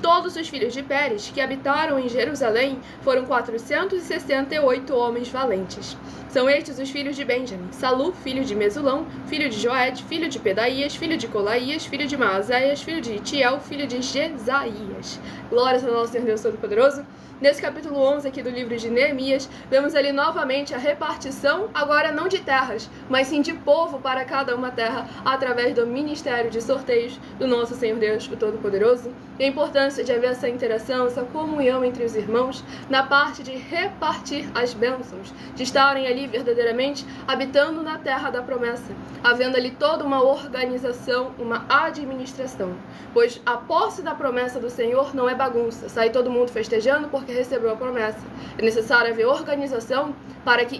Todos os filhos de Pérez, que habitaram em Jerusalém, foram 468 homens valentes. São estes os filhos de Benjamim: Salu, filho de Mesulão, filho de Joed, filho de Pedaías, filho de Colaías, filho de Maazéias, filho de Itiel, filho de Jesaías. Glórias ao nosso Senhor Deus Todo-Poderoso. Nesse capítulo 11 aqui do livro de Neemias, vemos ali novamente a repartição, agora não de terras, mas sim de povo para cada uma terra, através do ministério de sorteios do nosso Senhor Deus, o Todo-Poderoso. E a importância de haver essa interação, essa comunhão entre os irmãos, na parte de repartir as bênçãos, de estarem ali verdadeiramente habitando na terra da promessa, havendo ali toda uma organização, uma administração. Pois a posse da promessa do Senhor não é bagunça, sai todo mundo festejando porque recebeu a promessa. É necessário haver organização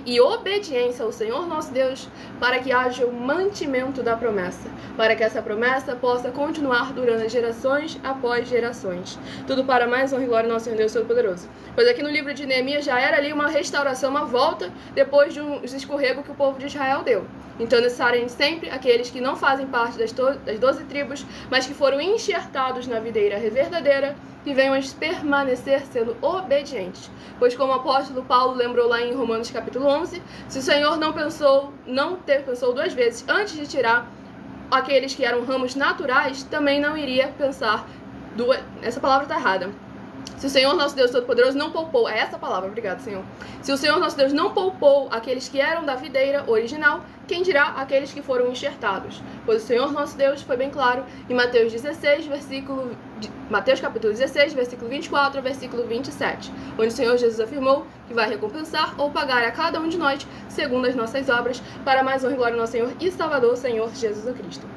e obediência ao Senhor nosso Deus, para que haja o mantimento da promessa, para que essa promessa possa continuar durante gerações após gerações. Tudo para mais honra e glória ao nosso Senhor Deus Todo-Poderoso. Pois aqui no livro de Neemias já era ali uma restauração, uma volta, depois de um escorrego que o povo de Israel deu. Então é necessário sempre aqueles que não fazem parte das 12 tribos, mas que foram enxertados na videira verdadeira, que venham a permanecer sendo obedientes. Pois como o apóstolo Paulo lembrou lá em Romanos capítulo 11, se o Senhor não pensou 2 vezes antes de tirar aqueles que eram ramos naturais, também não iria pensar essa palavra está errada. Se o Senhor nosso Deus Todo-Poderoso não poupou, é essa palavra, obrigado, Senhor. Se o Senhor nosso Deus não poupou aqueles que eram da videira original, quem dirá aqueles que foram enxertados? Pois o Senhor nosso Deus foi bem claro em Mateus capítulo 16, versículo 24 ao versículo 27, onde o Senhor Jesus afirmou que vai recompensar ou pagar a cada um de nós segundo as nossas obras, para mais honra e glória ao nosso Senhor e Salvador, Senhor Jesus Cristo.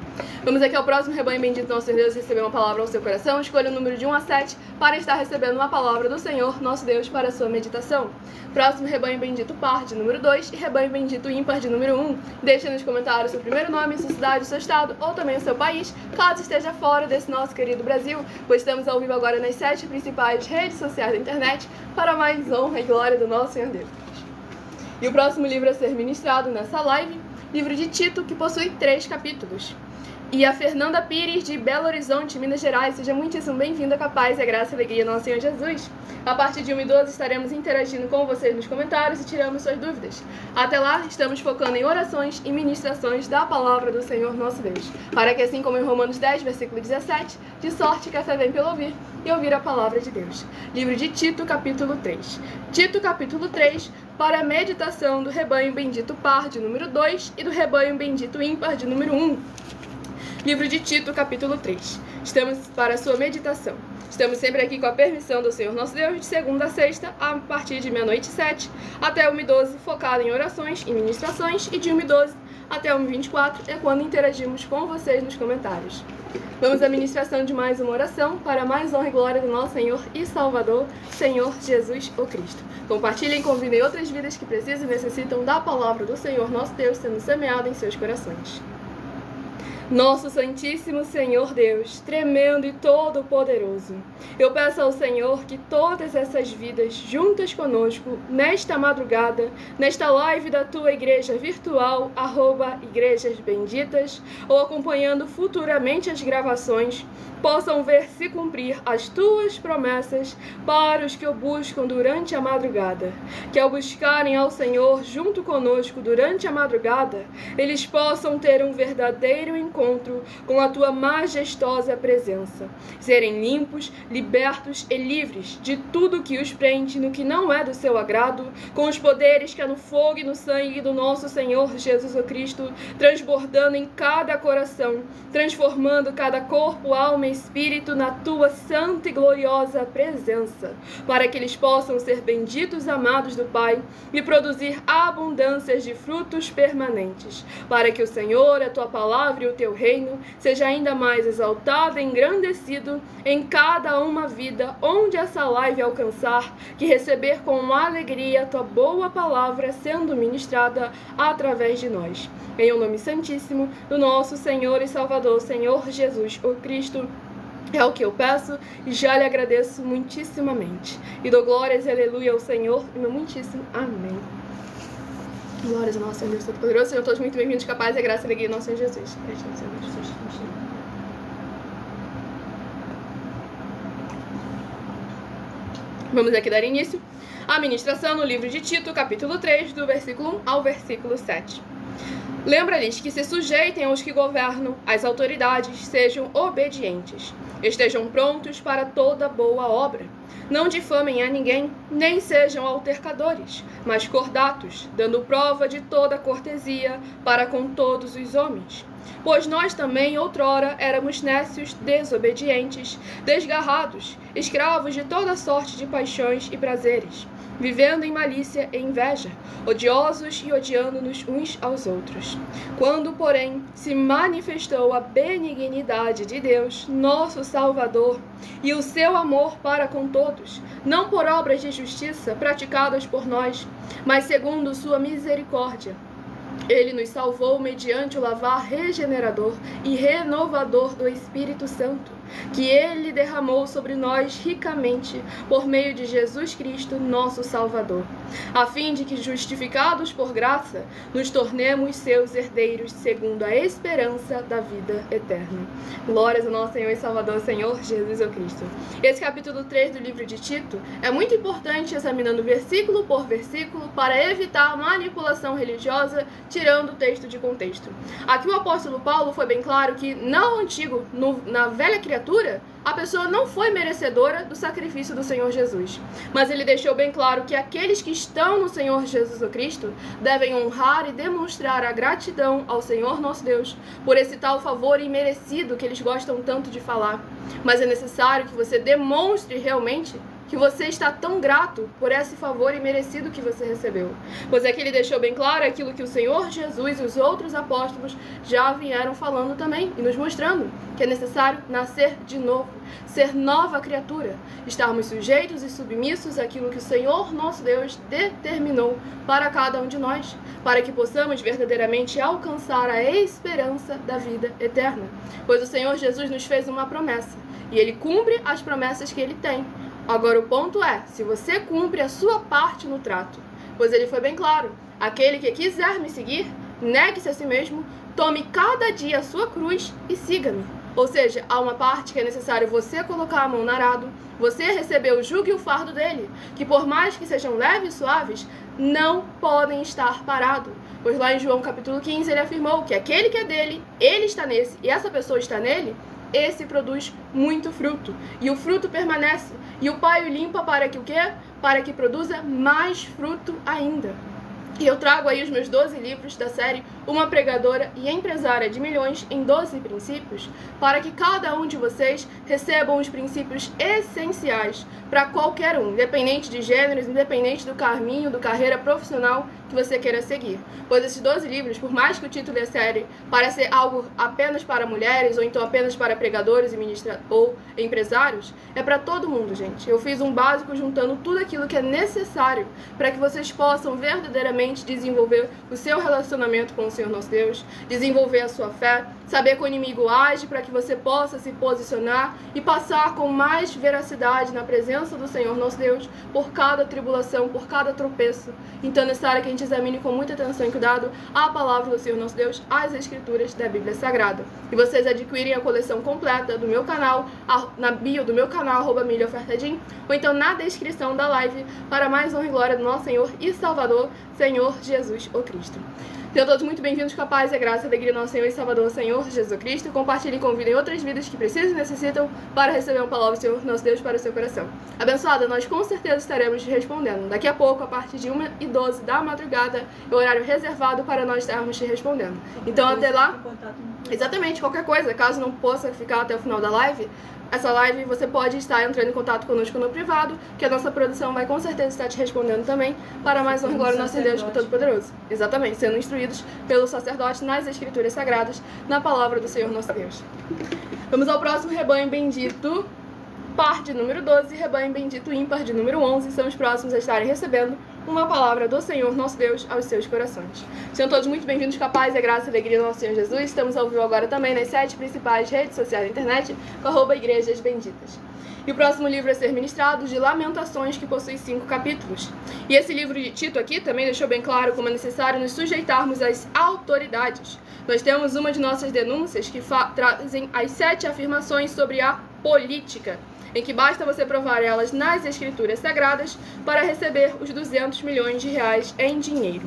Vamos aqui ao próximo rebanho bendito do nosso Deus receber uma palavra ao seu coração. Escolha o número de 1 a 7 para estar recebendo uma palavra do Senhor, nosso Deus, para a sua meditação. Próximo rebanho bendito par de número 2 e rebanho bendito ímpar de número 1. Deixe nos comentários seu primeiro nome, sua cidade, seu estado ou também o seu país, caso esteja fora desse nosso querido Brasil, pois estamos ao vivo agora nas 7 principais redes sociais da internet para mais honra e glória do nosso Senhor Deus. E o próximo livro a ser ministrado nessa live, livro de Tito, que possui 3 capítulos. E a Fernanda Pires, de Belo Horizonte, Minas Gerais, seja muitíssimo bem-vinda, com a paz e a graça e a alegria do nosso Senhor Jesus. A partir de 1 e 12 estaremos interagindo com vocês nos comentários e tirando suas dúvidas. Até lá, estamos focando em orações e ministrações da palavra do Senhor nosso Deus, para que assim como em Romanos 10, versículo 17, de sorte que a fé vem pelo ouvir e ouvir a palavra de Deus. Livro de Tito, capítulo 3. Tito, capítulo 3, para a meditação do rebanho bendito par de número 2 e do rebanho bendito ímpar de número 1. Livro de Tito, capítulo 3. Estamos para a sua meditação. Estamos sempre aqui com a permissão do Senhor nosso Deus, de segunda a sexta, a partir de 00h07 até 1h12, focado em orações e ministrações, e de 1h12 até 1h24 é quando interagimos com vocês nos comentários. Vamos à ministração de mais uma oração para mais honra e glória do nosso Senhor e Salvador, Senhor Jesus o Cristo. Compartilhem, convidem outras vidas que precisam e necessitam da palavra do Senhor nosso Deus sendo semeada em seus corações. Nosso Santíssimo Senhor Deus, tremendo e todo-poderoso, eu peço ao Senhor que todas essas vidas juntas conosco, nesta madrugada, nesta live da Tua Igreja Virtual, @Igrejas Benditas, ou acompanhando futuramente as gravações, possam ver se cumprir as Tuas promessas para os que o buscam durante a madrugada. Que ao buscarem ao Senhor junto conosco durante a madrugada, eles possam ter um verdadeiro encontro com a Tua majestosa presença. Serem limpos, libertos e livres de tudo que os prende no que não é do seu agrado, com os poderes que há no fogo e no sangue do nosso Senhor Jesus Cristo, transbordando em cada coração, transformando cada corpo, alma e espírito na Tua santa e gloriosa presença, para que eles possam ser benditos, amados do Pai, e produzir abundâncias de frutos permanentes, para que o Senhor, a Tua palavra e o Teu reino seja ainda mais exaltado e engrandecido em cada uma vida onde essa live alcançar, que receber com alegria a Tua boa palavra sendo ministrada através de nós. Em o nome santíssimo do nosso Senhor e Salvador, Senhor Jesus o Cristo, é o que eu peço e já lhe agradeço muitíssimamente. E dou glórias e aleluia ao Senhor e meu muitíssimo amém. Glórias ao nosso Senhor Deus Todo-Poderoso. Sejam todos muito bem-vindos, capazes e a graça e a alegria do nosso Senhor Jesus. Vamos aqui dar início à ministração no livro de Tito, capítulo 3, do versículo 1 ao versículo 7. Lembra-lhes que se sujeitem aos que governam, as autoridades sejam obedientes, estejam prontos para toda boa obra. Não difamem a ninguém, nem sejam altercadores, mas cordatos, dando prova de toda cortesia para com todos os homens. Pois nós também, outrora, éramos nécios, desobedientes, desgarrados, escravos de toda sorte de paixões e prazeres, vivendo em malícia e inveja, odiosos e odiando-nos uns aos outros. Quando, porém, se manifestou a benignidade de Deus, nosso Salvador, e o seu amor para com todos, não por obras de justiça praticadas por nós, mas segundo sua misericórdia, Ele nos salvou mediante o lavar regenerador e renovador do Espírito Santo, que Ele derramou sobre nós ricamente por meio de Jesus Cristo, nosso Salvador, a fim de que, justificados por graça, nos tornemos seus herdeiros segundo a esperança da vida eterna. Glórias ao nosso Senhor e Salvador, Senhor Jesus Cristo. Esse capítulo 3 do livro de Tito é muito importante, examinando versículo por versículo para evitar manipulação religiosa, tirando o texto de contexto. Aqui o apóstolo Paulo foi bem claro que no antigo, na velha criatura, a pessoa não foi merecedora do sacrifício do Senhor Jesus. Mas ele deixou bem claro que aqueles que estão no Senhor Jesus Cristo devem honrar e demonstrar a gratidão ao Senhor nosso Deus por esse tal favor imerecido que eles gostam tanto de falar. Mas é necessário que você demonstre realmente que você está tão grato por esse favor imerecido que você recebeu. Pois é que ele deixou bem claro aquilo que o Senhor Jesus e os outros apóstolos já vieram falando também e nos mostrando, que é necessário nascer de novo, ser nova criatura, estarmos sujeitos e submissos àquilo que o Senhor nosso Deus determinou para cada um de nós, para que possamos verdadeiramente alcançar a esperança da vida eterna. Pois o Senhor Jesus nos fez uma promessa, e Ele cumpre as promessas que Ele tem. Agora o ponto é, se você cumpre a sua parte no trato, pois ele foi bem claro, aquele que quiser me seguir, negue-se a si mesmo, tome cada dia a sua cruz e siga-me. Ou seja, há uma parte que é necessário você colocar a mão no arado, você receber o jugo e o fardo dele, que por mais que sejam leves e suaves, não podem estar parados. Pois lá em João capítulo 15 ele afirmou que aquele que é dele, ele está nesse e essa pessoa está nele, esse produz muito fruto, e o fruto permanece, e o Pai o limpa para que o quê? Para que produza mais fruto ainda. E eu trago aí os meus 12 livros da série Uma Pregadora e Empresária de Milhões em 12 Princípios, para que cada um de vocês recebam os princípios essenciais para qualquer um, independente de gêneros, independente do caminho, da carreira profissional que você queira seguir. Pois esses 12 livros, por mais que o título da série pareça ser algo apenas para mulheres, ou então apenas para pregadores ou empresários, é para todo mundo, gente. Eu fiz um básico juntando tudo aquilo que é necessário para que vocês possam verdadeiramente desenvolver o seu relacionamento com o Senhor nosso Deus, desenvolver a sua fé, saber que o inimigo age para que você possa se posicionar e passar com mais veracidade na presença do Senhor nosso Deus por cada tribulação, por cada tropeço. Então é necessário que a gente examine com muita atenção e cuidado a palavra do Senhor nosso Deus, as escrituras da Bíblia Sagrada. E vocês adquirirem a coleção completa do meu canal, na bio do meu canal, @milhaofertadim, ou então na descrição da live, para mais honra e glória do nosso Senhor e Salvador, Senhor Jesus o Cristo. Sejam todos muito bem-vindos com a paz e a graça e a alegria do nosso Senhor e Salvador, Senhor Jesus Cristo. Compartilhem e convidem outras vidas que precisam e necessitam para receber uma palavra do Senhor, nosso Deus, para o seu coração. Abençoada, nós com certeza estaremos te respondendo. Daqui a pouco, a partir de 1h12 da madrugada, é o horário reservado para nós estarmos te respondendo. Então, até lá, exatamente, qualquer coisa, caso não possa ficar até o final da live, essa live você pode estar entrando em contato conosco no privado, que a nossa produção vai com certeza estar te respondendo também, para mais honra e glória do nosso Deus Todo-Poderoso. Exatamente, sendo instruídos pelo sacerdote nas escrituras sagradas, na palavra do Senhor nosso Deus. Vamos ao próximo rebanho bendito, par de número 12, rebanho bendito ímpar de número 11, são os próximos a estarem recebendo uma palavra do Senhor nosso Deus aos seus corações. Sejam todos muito bem-vindos com a paz e a graça e a alegria do nosso Senhor Jesus. Estamos ao vivo agora também nas 7 principais redes sociais da internet, com @Igrejas Benditas. E o próximo livro a ser ministrado de Lamentações, que possui 5 capítulos. E esse livro de Tito aqui também deixou bem claro como é necessário nos sujeitarmos às autoridades. Nós temos uma de nossas denúncias que trazem as 7 afirmações sobre a política, em que basta você provar elas nas Escrituras Sagradas para receber os 200 milhões de reais em dinheiro.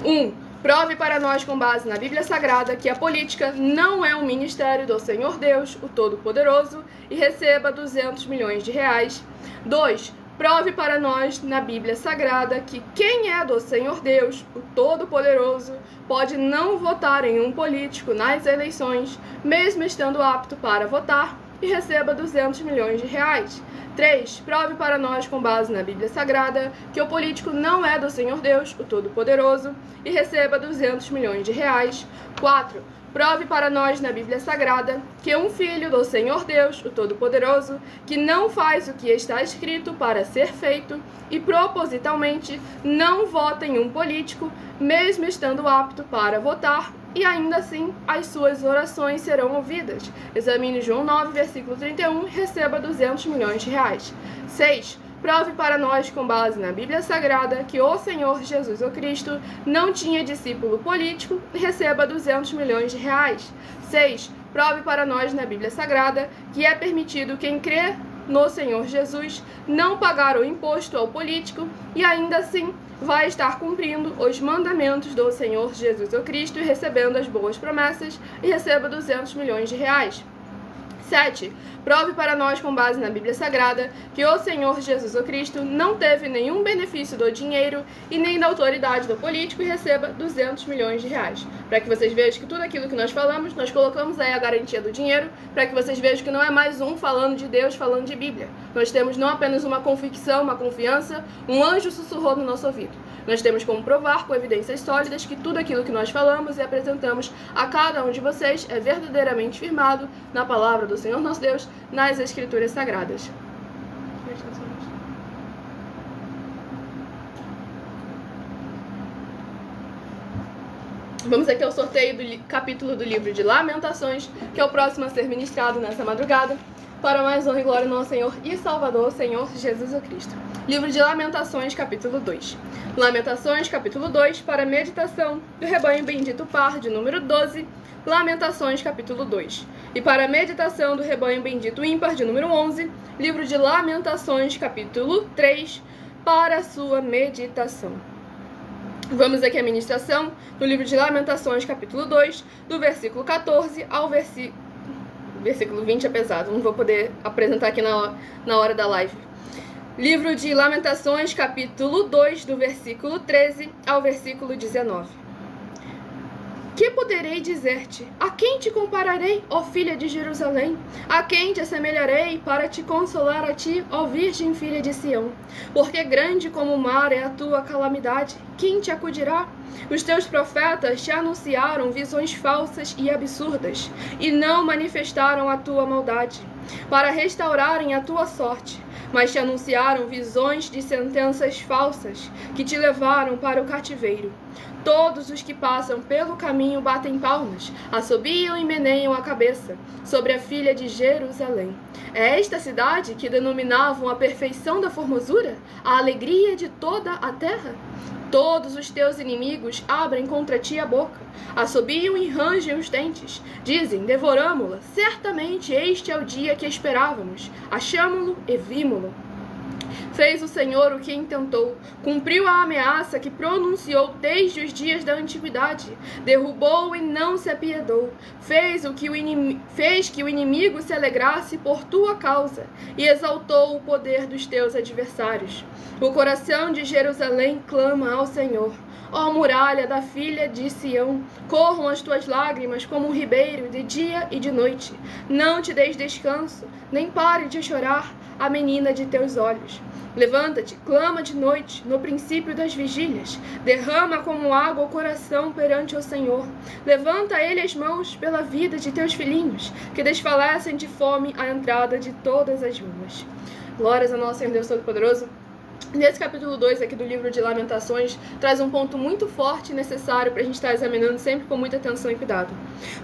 1. Prove para nós, com base na Bíblia Sagrada, que a política não é um ministério do Senhor Deus, o Todo-Poderoso, e receba 200 milhões de reais. 2. Prove para nós, na Bíblia Sagrada, que quem é do Senhor Deus, o Todo-Poderoso, pode não votar em um político nas eleições, mesmo estando apto para votar, e receba 200 milhões de reais. 3. Prove para nós, com base na Bíblia Sagrada, que o político não é do Senhor Deus, o Todo-Poderoso, e receba 200 milhões de reais. 4. Prove para nós na Bíblia Sagrada que um filho do Senhor Deus, o Todo-Poderoso, que não faz o que está escrito para ser feito e propositalmente não vota em um político, mesmo estando apto para votar, e ainda assim as suas orações serão ouvidas. Examine João 9, versículo 31, e receba 200 milhões de reais. 6. Prove para nós, com base na Bíblia Sagrada, que o Senhor Jesus o Cristo não tinha discípulo político e receba 200 milhões de reais. 6. Prove para nós na Bíblia Sagrada que é permitido quem crê no Senhor Jesus não pagar o imposto ao político e ainda assim vai estar cumprindo os mandamentos do Senhor Jesus o Cristo e recebendo as boas promessas e receba 200 milhões de reais. 7. Prove para nós, com base na Bíblia Sagrada, que o Senhor Jesus o Cristo não teve nenhum benefício do dinheiro e nem da autoridade do político e receba 200 milhões de reais. Para que vocês vejam que tudo aquilo que nós falamos, nós colocamos aí a garantia do dinheiro, para que vocês vejam que não é mais um falando de Deus, falando de Bíblia. Nós temos não apenas uma convicção, uma confiança, um anjo sussurrou no nosso ouvido. Nós temos como provar, com evidências sólidas, que tudo aquilo que nós falamos e apresentamos a cada um de vocês é verdadeiramente firmado na palavra do Senhor nosso Deus, nas Escrituras Sagradas. Vamos aqui ao sorteio do capítulo do livro de Lamentações, que é o próximo a ser ministrado nessa madrugada, para mais honra e glória do nosso Senhor e Salvador, Senhor Jesus o Cristo. Livro de Lamentações, capítulo 2. Lamentações, capítulo 2, para meditação do rebanho bendito par, de número 12, Lamentações, capítulo 2. E para a meditação do rebanho bendito ímpar, de número 11, livro de Lamentações, capítulo 3, para a sua meditação. Vamos aqui à ministração do livro de Lamentações, capítulo 2, do versículo 14 ao versículo 20 é pesado, não vou poder apresentar aqui na hora da live. Livro de Lamentações, capítulo 2, do versículo 13 ao versículo 19. Que poderei dizer-te? A quem te compararei, ó filha de Jerusalém? A quem te assemelharei para te consolar a ti, ó virgem filha de Sião? Porque grande como o mar é a tua calamidade. Quem te acudirá? Os teus profetas te anunciaram visões falsas e absurdas, e não manifestaram a tua maldade, para restaurarem a tua sorte. Mas te anunciaram visões de sentenças falsas, que te levaram para o cativeiro. Todos os que passam pelo caminho batem palmas, assobiam e meneiam a cabeça sobre a filha de Jerusalém. É esta cidade que denominavam a perfeição da formosura, a alegria de toda a terra? Todos os teus inimigos abrem contra ti a boca, assobiam e rangem os dentes. Dizem, devoramo-la, certamente este é o dia que esperávamos, achamo-lo e vimo-lo. Fez o Senhor o que intentou, cumpriu a ameaça que pronunciou desde os dias da antiguidade, derrubou e não se apiedou, fez que o inimigo se alegrasse por tua causa e exaltou o poder dos teus adversários. O coração de Jerusalém clama ao Senhor. Ó muralha da filha de Sião, corram as tuas lágrimas como um ribeiro de dia e de noite. Não te deis descanso, nem pare de chorar a menina de teus olhos. Levanta-te, clama de noite, no princípio das vigílias. Derrama como água o coração perante o Senhor. Levanta a ele as mãos pela vida de teus filhinhos, que desfalecem de fome à entrada de todas as ruas. Glórias ao nosso Senhor Deus Todo-Poderoso. Nesse capítulo 2 aqui do livro de Lamentações, traz um ponto muito forte e necessário para a gente estar examinando sempre com muita atenção e cuidado.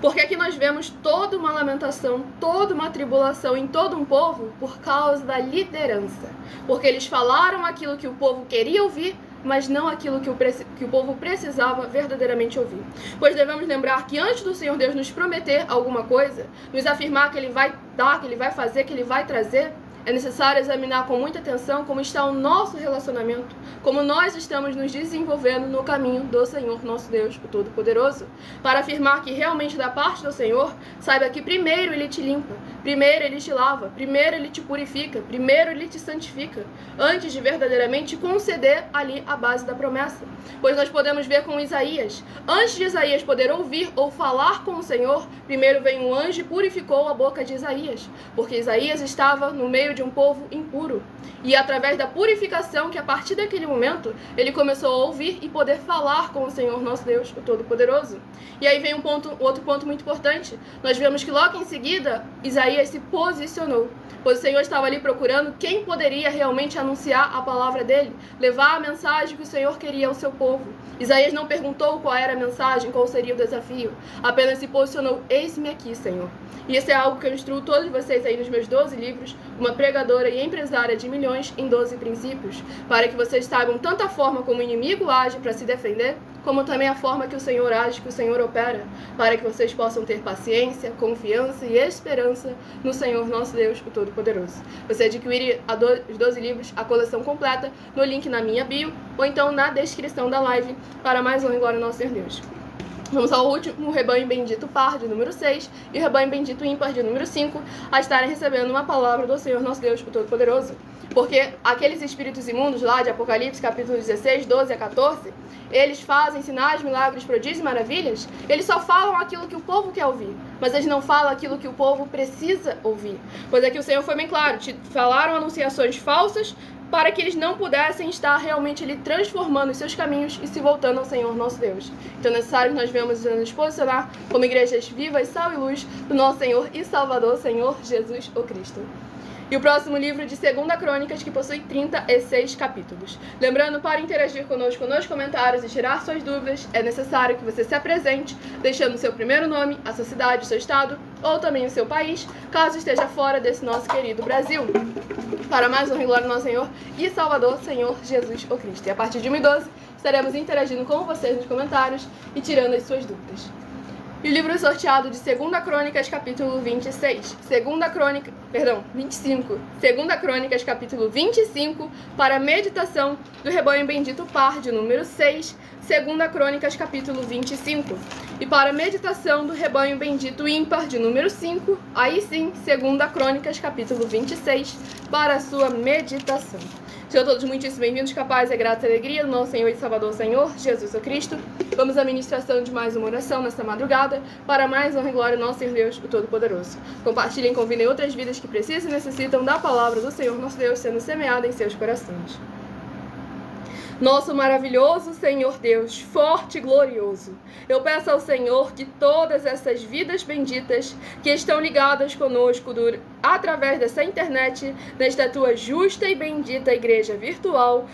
Porque aqui nós vemos toda uma lamentação, toda uma tribulação em todo um povo por causa da liderança. Porque eles falaram aquilo que o povo queria ouvir, mas não aquilo que o povo precisava verdadeiramente ouvir. Pois devemos lembrar que antes do Senhor Deus nos prometer alguma coisa, nos afirmar que Ele vai dar, que Ele vai fazer, que Ele vai trazer, é necessário examinar com muita atenção como está o nosso relacionamento, como nós estamos nos desenvolvendo no caminho do Senhor nosso Deus, o Todo-Poderoso, para afirmar que realmente da parte do Senhor, saiba que primeiro Ele te limpa, primeiro Ele te lava, primeiro Ele te purifica, primeiro Ele te santifica, antes de verdadeiramente conceder ali a base da promessa. Pois nós podemos ver com Isaías, antes de Isaías poder ouvir ou falar com o Senhor, primeiro vem um anjo e purificou a boca de Isaías, porque Isaías estava no meio de um povo impuro. E através da purificação, que a partir daquele momento, ele começou a ouvir e poder falar com o Senhor nosso Deus, o Todo-Poderoso. E aí vem outro ponto muito importante. Nós vemos que logo em seguida, Isaías se posicionou, pois o Senhor estava ali procurando quem poderia realmente anunciar a palavra dele, levar a mensagem que o Senhor queria ao seu povo. Isaías não perguntou qual era a mensagem, qual seria o desafio, apenas se posicionou: eis-me aqui, Senhor. E isso é algo que eu instruo todos vocês aí nos meus 12 livros, uma pregadora e empresária de milhões em 12 princípios, para que vocês saibam tanto a forma como o inimigo age para se defender, como também a forma que o Senhor age, que o Senhor opera, para que vocês possam ter paciência, confiança e esperança no Senhor nosso Deus, o Todo-Poderoso. Você adquire os 12 livros, a coleção completa, no link na minha bio, ou então na descrição da live, para mais honra e glória ao nosso Senhor Deus. Vamos ao último, o rebanho bendito par de número 6 e o rebanho bendito ímpar de número 5, a estarem recebendo uma palavra do Senhor nosso Deus, o Todo-Poderoso. Porque aqueles espíritos imundos lá de Apocalipse, capítulo 16, 12 a 14, eles fazem sinais, milagres, prodígios e maravilhas, eles só falam aquilo que o povo quer ouvir, mas eles não falam aquilo que o povo precisa ouvir. Pois aqui o Senhor foi bem claro, te falaram anunciações falsas, para que eles não pudessem estar realmente ali transformando os seus caminhos e se voltando ao Senhor nosso Deus. Então é necessário que nós venhamos nos posicionar como igrejas vivas, sal e luz do nosso Senhor e Salvador, Senhor Jesus o Cristo. E o próximo livro de 2 Crônicas, que possui 36 capítulos. Lembrando, para interagir conosco nos comentários e tirar suas dúvidas, é necessário que você se apresente, deixando o seu primeiro nome, a sua cidade, o seu estado, ou também o seu país, caso esteja fora desse nosso querido Brasil. Para mais honra e glória do nosso Senhor e Salvador, Senhor Jesus o Cristo. E a partir de 2012, estaremos interagindo com vocês nos comentários e tirando as suas dúvidas. E o livro sorteado de 2 Crônicas, capítulo 25. 2 Crônicas, capítulo 25, para a meditação do rebanho bendito par de número 6. 2 Crônicas, capítulo 25. E para a meditação do rebanho bendito ímpar de número 5, aí sim, 2 Crônicas, capítulo 26, para a sua meditação. Sejam todos muitíssimo bem-vindos, capazes e graça e alegria do nosso Senhor e Salvador, Senhor Jesus o Cristo. Vamos à ministração de mais uma oração nesta madrugada, para mais honra e glória do nosso Senhor Deus, o Todo-Poderoso. Compartilhem e convidem outras vidas que precisam e necessitam da palavra do Senhor nosso Deus sendo semeada em seus corações. Nosso maravilhoso Senhor Deus, forte e glorioso, eu peço ao Senhor que todas essas vidas benditas que estão ligadas conosco através dessa internet, nesta tua justa e bendita igreja virtual,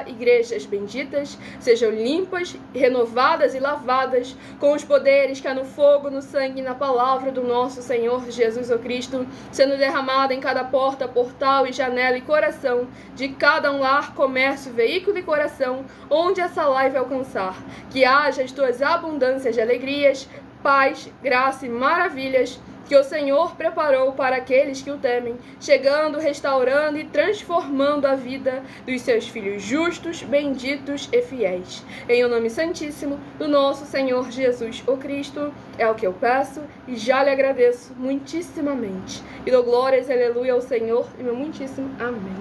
@igrejas benditas, sejam limpas, renovadas e lavadas com os poderes que há no fogo, no sangue e na palavra do nosso Senhor Jesus o Cristo, sendo derramada em cada porta, portal e janela e coração de cada um lar, comércio, veículo e coração, onde essa live alcançar. Que haja as tuas abundâncias de alegrias, paz, graça e maravilhas que o Senhor preparou para aqueles que o temem, chegando, restaurando e transformando a vida dos seus filhos justos, benditos e fiéis. Em o nome santíssimo do nosso Senhor Jesus o Cristo, é o que eu peço e já lhe agradeço muitíssimamente. E dou glórias e aleluia ao Senhor e meu muitíssimo amém.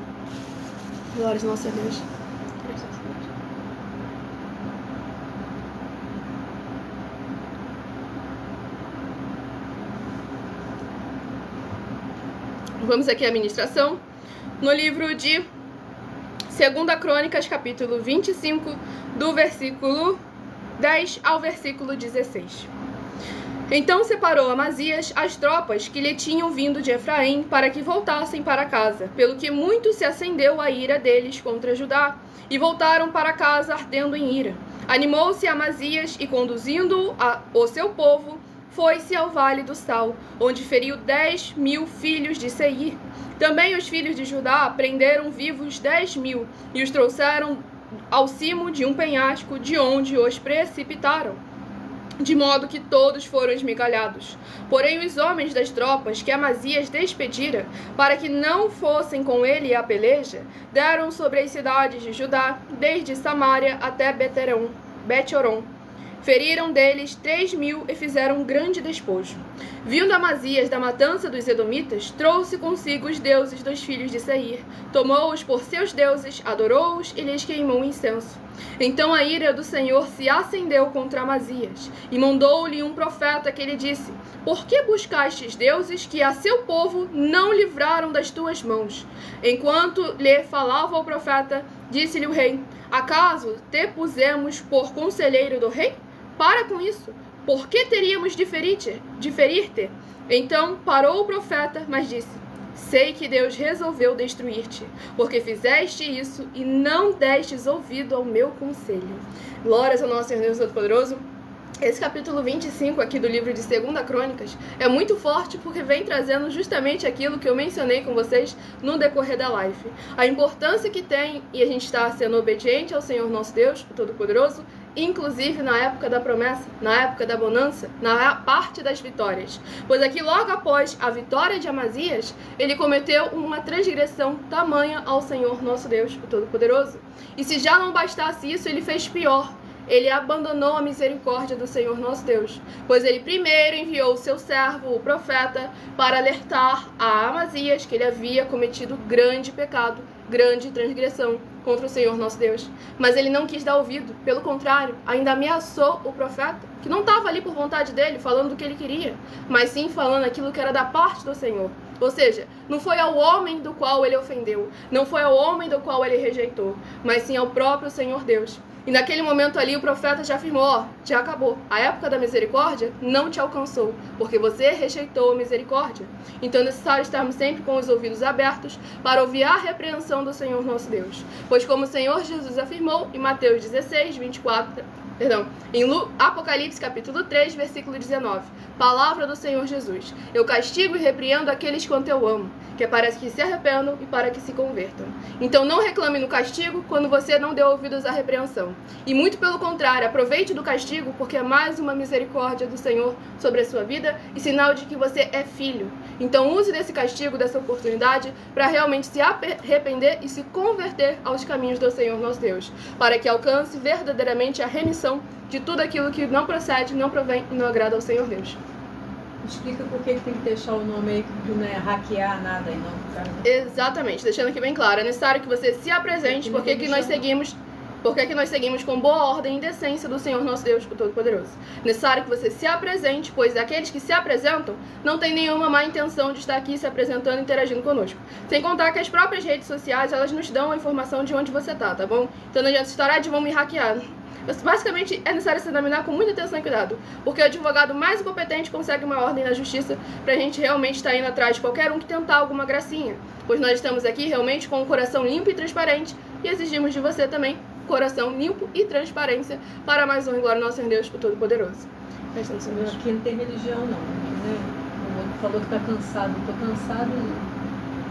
Glórias ao nosso Deus. Vamos aqui à ministração, no livro de 2 Crônicas, capítulo 25, do versículo 10 ao versículo 16. Então separou Amazias as tropas que lhe tinham vindo de Efraim para que voltassem para casa, pelo que muito se acendeu a ira deles contra Judá, e voltaram para casa ardendo em ira. Animou-se Amazias e, conduzindo o seu povo, foi-se ao vale do Sal, onde feriu 10.000 filhos de Seir. Também os filhos de Judá prenderam vivos 10.000 e os trouxeram ao cimo de um penhasco, de onde os precipitaram, de modo que todos foram esmigalhados. Porém os homens das tropas que Amazias despedira, para que não fossem com ele à peleja, deram sobre as cidades de Judá, desde Samaria até Bet-horon. Feriram deles 3.000 e fizeram um grande despojo. Vindo Amazias da matança dos edomitas, trouxe consigo os deuses dos filhos de Seir, tomou-os por seus deuses, adorou-os e lhes queimou incenso. Então a ira do Senhor se acendeu contra Amazias, e mandou-lhe um profeta que lhe disse: Por que buscastes deuses que a seu povo não livraram das tuas mãos? Enquanto lhe falava o profeta, disse-lhe o rei: Acaso te pusemos por conselheiro do rei? Para com isso, por que teríamos de ferir-te? Então parou o profeta, mas disse: Sei que Deus resolveu destruir-te, porque fizeste isso e não destes ouvido ao meu conselho. Glórias ao nosso Senhor Deus Todo-Poderoso. Esse capítulo 25 aqui do livro de 2 Crônicas é muito forte porque vem trazendo justamente aquilo que eu mencionei com vocês no decorrer da live. A importância que tem e a gente está sendo obediente ao Senhor nosso Deus, o Todo-Poderoso, inclusive na época da promessa, na época da bonança, na parte das vitórias. Pois aqui logo após a vitória de Amazias, ele cometeu uma transgressão tamanha ao Senhor nosso Deus, o Todo-Poderoso. E se já não bastasse isso, ele fez pior. Ele abandonou a misericórdia do Senhor nosso Deus, pois ele primeiro enviou o seu servo, o profeta, para alertar a Amazias que ele havia cometido grande pecado, grande transgressão contra o Senhor nosso Deus. Mas ele não quis dar ouvido, pelo contrário, ainda ameaçou o profeta, que não estava ali por vontade dele, falando o que ele queria, mas sim falando aquilo que era da parte do Senhor. Ou seja, não foi ao homem do qual ele ofendeu, não foi ao homem do qual ele rejeitou, mas sim ao próprio Senhor Deus. E naquele momento ali o profeta já afirmou: já acabou, a época da misericórdia não te alcançou, porque você rejeitou a misericórdia. Então é necessário estarmos sempre com os ouvidos abertos para ouvir a repreensão do Senhor nosso Deus. Pois como o Senhor Jesus afirmou em Mateus 16, 24, em Apocalipse capítulo 3, versículo 19, palavra do Senhor Jesus: eu castigo e repreendo aqueles quanto eu amo, que é para que se arrependam e para que se convertam. Então não reclame no castigo quando você não deu ouvidos à repreensão. E muito pelo contrário, aproveite do castigo, porque é mais uma misericórdia do Senhor sobre a sua vida e sinal de que você é filho. Então use desse castigo, dessa oportunidade, para realmente se arrepender e se converter aos caminhos do Senhor nosso Deus, para que alcance verdadeiramente a remissão de tudo aquilo que não procede, não provém e não agrada ao Senhor Deus. Explica por que tem que deixar o nome aí, que não é hackear nada e não. Exatamente, deixando aqui bem claro, é necessário que você se apresente, porque que nós seguimos com boa ordem e decência do Senhor nosso Deus, o Todo-Poderoso. Necessário que você se apresente, pois aqueles que se apresentam não têm nenhuma má intenção de estar aqui se apresentando e interagindo conosco. Sem contar que as próprias redes sociais, elas nos dão a informação de onde você tá bom? Então não adianta estourar de vão me hackear. Basicamente, é necessário se examinar com muita atenção e cuidado, porque o advogado mais incompetente consegue uma ordem na justiça pra gente realmente estar indo atrás de qualquer um que tentar alguma gracinha, pois nós estamos aqui realmente com um coração limpo e transparente e exigimos de você também coração limpo e transparência para mais honra e glória ao nosso Senhor Deus, o Todo-Poderoso. Aqui não tem religião não, né? O outro falou que tá cansado, tô cansado.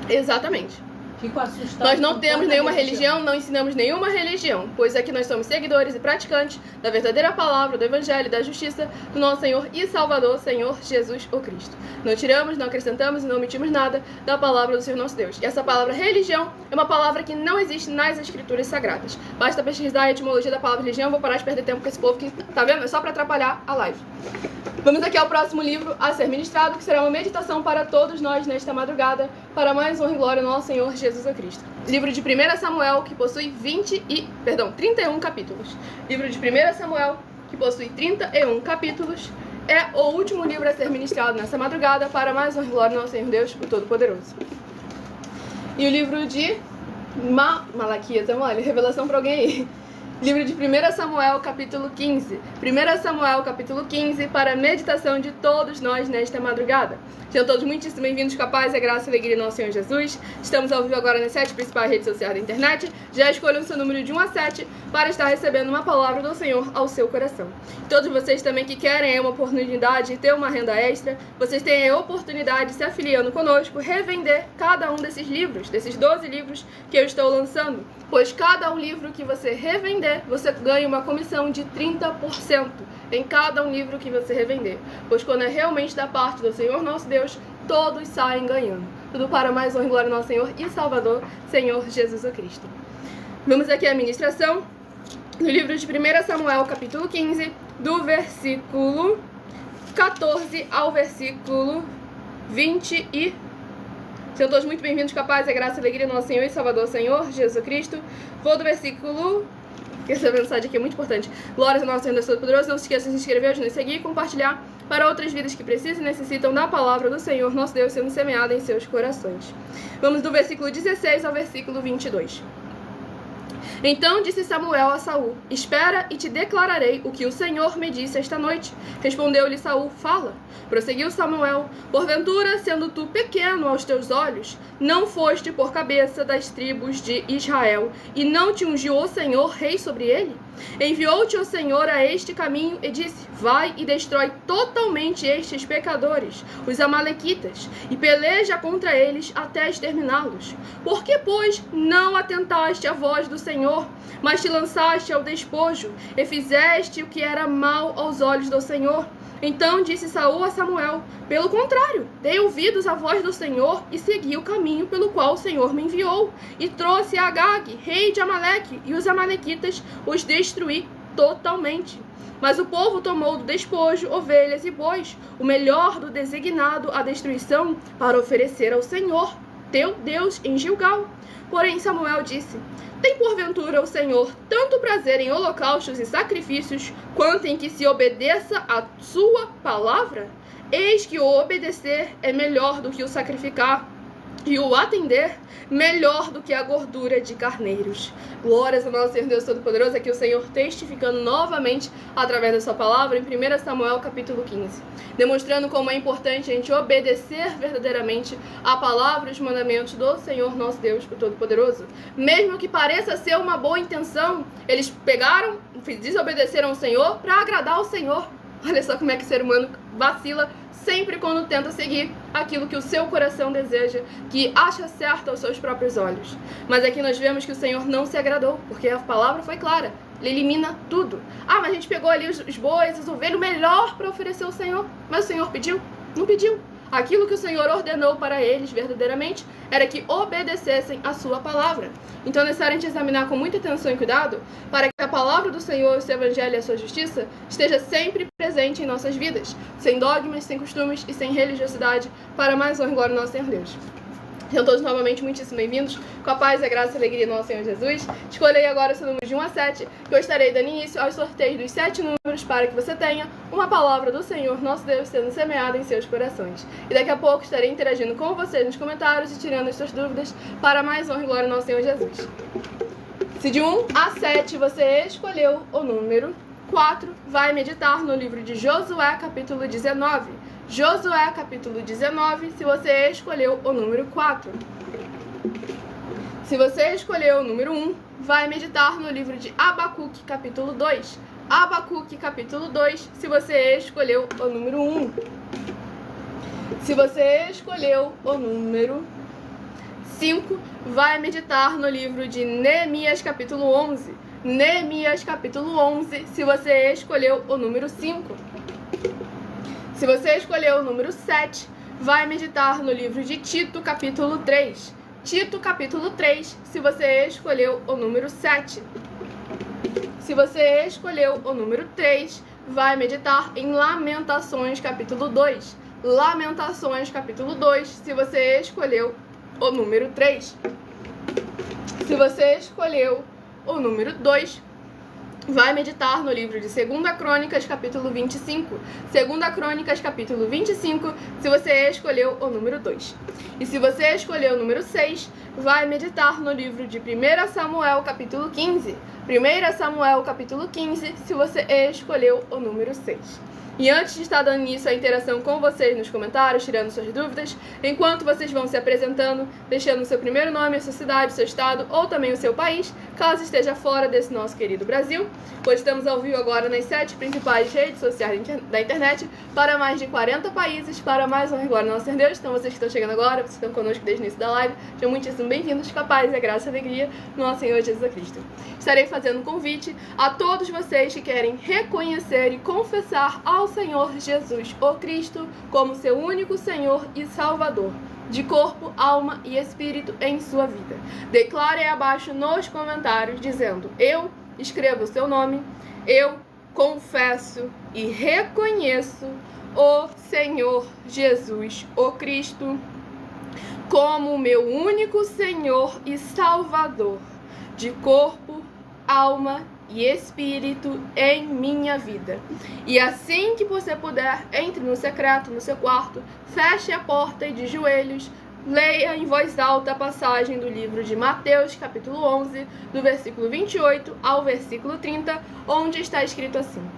Exatamente. Fico assustado. Nós não temos nenhuma religião, não ensinamos nenhuma religião, pois aqui nós somos seguidores e praticantes da verdadeira palavra, do Evangelho e da justiça do nosso Senhor e Salvador, Senhor Jesus o Cristo. Não tiramos, não acrescentamos e não omitimos nada da palavra do Senhor nosso Deus. E essa palavra religião é uma palavra que não existe nas Escrituras Sagradas. Basta pesquisar a etimologia da palavra religião, vou parar de perder tempo com esse povo que, tá vendo? É só para atrapalhar a live. Vamos aqui ao próximo livro a ser ministrado, que será uma meditação para todos nós nesta madrugada, para mais honra e glória ao nosso Senhor Jesus o Cristo. Livro de 1 Samuel, que possui 31 capítulos. Livro de 1 Samuel, que possui 31 capítulos, é o último livro a ser ministrado nessa madrugada, para mais honra e glória ao nosso Senhor Deus, o Todo-Poderoso. E o livro de Malaquias, vamos lá, revelação para alguém aí. Livro de 1 Samuel, capítulo 15. 1 Samuel, capítulo 15, para a meditação de todos nós nesta madrugada. Sejam todos muitíssimo bem-vindos com a paz, a graça e a alegria do nosso Senhor Jesus. Estamos ao vivo agora nas 7 principais redes sociais da internet. Já escolham o seu número de 1 a 7 para estar recebendo uma palavra do Senhor ao seu coração. Todos vocês também que querem uma oportunidade de ter uma renda extra, vocês têm a oportunidade de se afiliando conosco, revender cada um desses livros, desses 12 livros que eu estou lançando. Pois cada um livro que você revender, você ganha uma comissão de 30% em cada um livro que você revender. Pois quando é realmente da parte do Senhor nosso Deus, todos saem ganhando. Tudo para mais honra e glória ao nosso Senhor e Salvador, Senhor Jesus Cristo. Vamos aqui à ministração no livro de 1 Samuel, capítulo 15, do versículo 14 ao versículo 20 Sejam todos muito bem-vindos com a paz, a graça e a alegria do nosso Senhor e Salvador, Senhor Jesus Cristo. Vou do versículo... Essa mensagem aqui é muito importante. Glórias ao nosso Senhor Deus Todo-Poderoso. Não se esqueça de se inscrever, de nos seguir e compartilhar para outras vidas que precisam e necessitam da palavra do Senhor, nosso Deus, sendo semeada em seus corações. Vamos do versículo 16 ao versículo 22. Então disse Samuel a Saul: espera e te declararei o que o Senhor me disse esta noite. Respondeu-lhe Saul: fala. Prosseguiu Samuel: porventura, sendo tu pequeno aos teus olhos, não foste por cabeça das tribos de Israel, e não te ungiu o Senhor rei sobre ele? Enviou-te o Senhor a este caminho e disse: vai e destrói totalmente estes pecadores, os amalequitas, e peleja contra eles até exterminá-los. Por que, pois, não atentaste à voz do Senhor, mas te lançaste ao despojo, e fizeste o que era mal aos olhos do Senhor? Então disse Saul a Samuel: pelo contrário, dei ouvidos à voz do Senhor e segui o caminho pelo qual o Senhor me enviou, e trouxe a Agag, rei de Amaleque, e os amalequitas os destruí totalmente. Mas o povo tomou do despojo ovelhas e bois, o melhor do designado à destruição, para oferecer ao Senhor, teu Deus, em Gilgal. Porém Samuel disse: tem porventura o Senhor tanto prazer em holocaustos e sacrifícios, quanto em que se obedeça a sua palavra? Eis que o obedecer é melhor do que o sacrificar, e o atender melhor do que a gordura de carneiros. Glórias ao nosso Senhor Deus Todo-Poderoso. Aqui o Senhor testificando novamente através da sua palavra em 1 Samuel capítulo 15, demonstrando como é importante a gente obedecer verdadeiramente a palavra e os mandamentos do Senhor nosso Deus Todo-Poderoso. Mesmo que pareça ser uma boa intenção, eles pegaram, desobedeceram ao Senhor para agradar ao Senhor. Olha só como é que o ser humano vacila sempre quando tenta seguir aquilo que o seu coração deseja, que acha certo aos seus próprios olhos. Mas aqui nós vemos que o Senhor não se agradou, porque a palavra foi clara. Ele elimina tudo. Ah, mas a gente pegou ali os bois, as ovelhas, o melhor para oferecer ao Senhor. Mas o Senhor pediu? Não pediu. Aquilo que o Senhor ordenou para eles verdadeiramente era que obedecessem a sua palavra. Então é necessário a gente examinar com muita atenção e cuidado para que a palavra do Senhor, o seu evangelho e a sua justiça esteja sempre presente em nossas vidas, sem dogmas, sem costumes e sem religiosidade, para mais honra e glória do nosso Senhor Deus. Sejam todos novamente muitíssimo bem-vindos, com a paz, a graça e a alegria do nosso Senhor Jesus. Escolhei agora o seu número de 1 a 7, que eu estarei dando início aos sorteios dos 7 números para que você tenha uma palavra do Senhor, nosso Deus, sendo semeada em seus corações. E daqui a pouco estarei interagindo com vocês nos comentários e tirando as suas dúvidas para mais honra e glória do nosso Senhor Jesus. Se de 1 a 7 você escolheu o número 4, vai meditar no livro de Josué, capítulo 19. Josué, capítulo 19, se você escolheu o número 4. Se você escolheu o número 1, vai meditar no livro de Abacuque, capítulo 2. Abacuque, capítulo 2, se você escolheu o número 1. Se você escolheu o número 5, vai meditar no livro de Neemias, capítulo 11. Neemias, capítulo 11, se você escolheu o número 5. Se você escolheu o número 7, vai meditar no livro de Tito, capítulo 3. Tito, capítulo 3, se você escolheu o número 7. Se você escolheu o número 3, vai meditar em Lamentações, capítulo 2. Lamentações, capítulo 2, se você escolheu o número 3. Se você escolheu o número 2, vai meditar no livro de 2 Crônicas, capítulo 25. 2 Crônicas, capítulo 25, se você escolheu o número 2. E se você escolheu o número 6, vai meditar no livro de 1 Samuel, capítulo 15. 1 Samuel capítulo 15, se você escolheu o número 6. E antes de estar dando início à interação com vocês nos comentários, tirando suas dúvidas, enquanto vocês vão se apresentando, deixando o seu primeiro nome, a sua cidade, o seu estado ou também o seu país, caso esteja fora desse nosso querido Brasil, pois estamos ao vivo agora nas 7 principais redes sociais da internet, para mais de 40 países, para mais honra e glória do nosso Senhor Deus. Então vocês que estão chegando agora, vocês estão conosco desde o início da live, sejam muitíssimo bem-vindos, com a paz, a graça e a alegria do nosso Senhor Jesus Cristo. Estarei fazendo um convite a todos vocês que querem reconhecer e confessar ao Senhor Jesus, o Cristo, como seu único Senhor e Salvador, de corpo, alma e espírito em sua vida. Declare aí abaixo nos comentários, dizendo: eu escrevo o seu nome, eu confesso e reconheço o Senhor Jesus, o Cristo, como meu único Senhor e Salvador, de corpo, alma e espírito em minha vida. E assim que você puder, entre no secreto, no seu quarto, feche a porta e de joelhos, leia em voz alta a passagem do livro de Mateus, capítulo 11, do versículo 28 ao versículo 30, onde está escrito assim: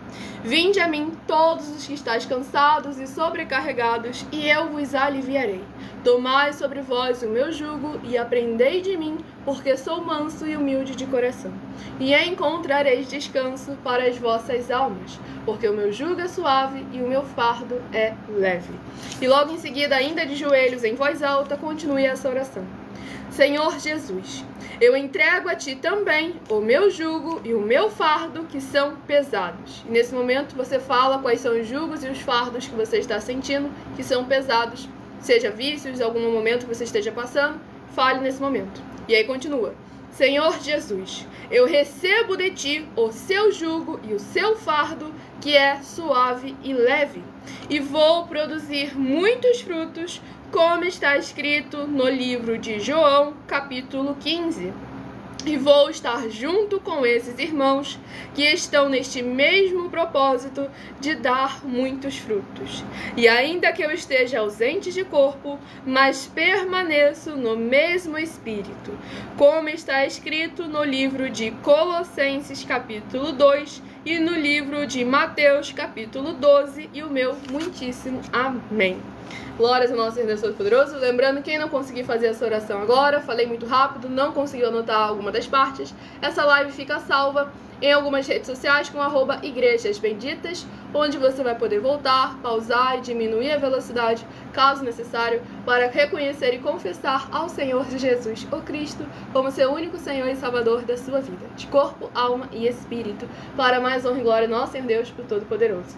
vinde a mim todos os que estáis cansados e sobrecarregados, e eu vos aliviarei. Tomai sobre vós o meu jugo e aprendei de mim, porque sou manso e humilde de coração. E encontrareis descanso para as vossas almas, porque o meu jugo é suave e o meu fardo é leve. E logo em seguida, ainda de joelhos em voz alta, continue essa oração: Senhor Jesus, eu entrego a Ti também o meu jugo e o meu fardo, que são pesados. E nesse momento você fala quais são os jugos e os fardos que você está sentindo, que são pesados. Seja vícios, algum momento que você esteja passando, fale nesse momento. E aí continua: Senhor Jesus, eu recebo de Ti o seu jugo e o seu fardo, que é suave e leve, e vou produzir muitos frutos, como está escrito no livro de João, capítulo 15. E vou estar junto com esses irmãos que estão neste mesmo propósito de dar muitos frutos. E ainda que eu esteja ausente de corpo, mas permaneço no mesmo espírito, como está escrito no livro de Colossenses, capítulo 2, e no livro de Mateus, capítulo 12, e o meu muitíssimo amém. Glórias ao nosso Senhor Deus Todo-Poderoso. Lembrando, quem não conseguir fazer essa oração agora, falei muito rápido, não conseguiu anotar alguma das partes, essa live fica salva em algumas redes sociais com @Igrejas Benditas, onde você vai poder voltar, pausar e diminuir a velocidade, caso necessário, para reconhecer e confessar ao Senhor Jesus, o Cristo, como seu único Senhor e Salvador da sua vida, de corpo, alma e espírito, para mais honra e glória nosso Senhor Deus, o Todo-Poderoso.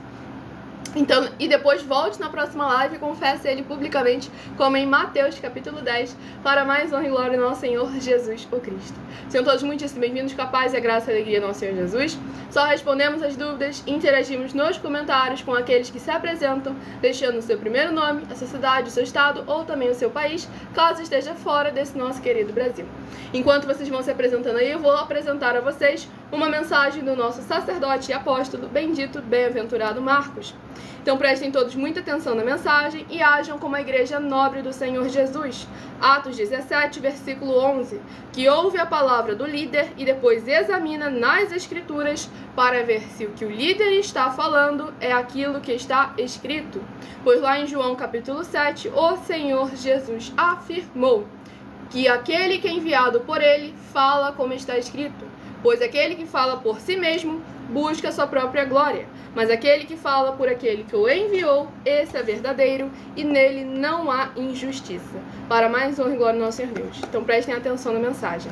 Então, e depois volte na próxima live e confesse ele publicamente, como em Mateus capítulo 10, para mais honra e glória do nosso Senhor Jesus, o Cristo. Sejam todos muitíssimo bem-vindos, com a paz e a graça e a alegria do nosso Senhor Jesus. Só respondemos as dúvidas e interagimos nos comentários com aqueles que se apresentam, deixando o seu primeiro nome, a sua cidade, o seu estado ou também o seu país, caso esteja fora desse nosso querido Brasil. Enquanto vocês vão se apresentando aí, eu vou apresentar a vocês uma mensagem do nosso sacerdote e apóstolo, bendito, bem-aventurado Marcos. Então prestem todos muita atenção na mensagem e ajam como a igreja nobre do Senhor Jesus. Atos 17, versículo 11, que ouve a palavra do líder e depois examina nas escrituras para ver se o que o líder está falando é aquilo que está escrito. Pois lá em João capítulo 7, o Senhor Jesus afirmou que aquele que é enviado por ele fala como está escrito, pois aquele que fala por si mesmo busca sua própria glória, mas aquele que fala por aquele que o enviou, esse é verdadeiro, e nele não há injustiça. Para mais honra e glória do nosso Senhor Deus. Então prestem atenção na mensagem.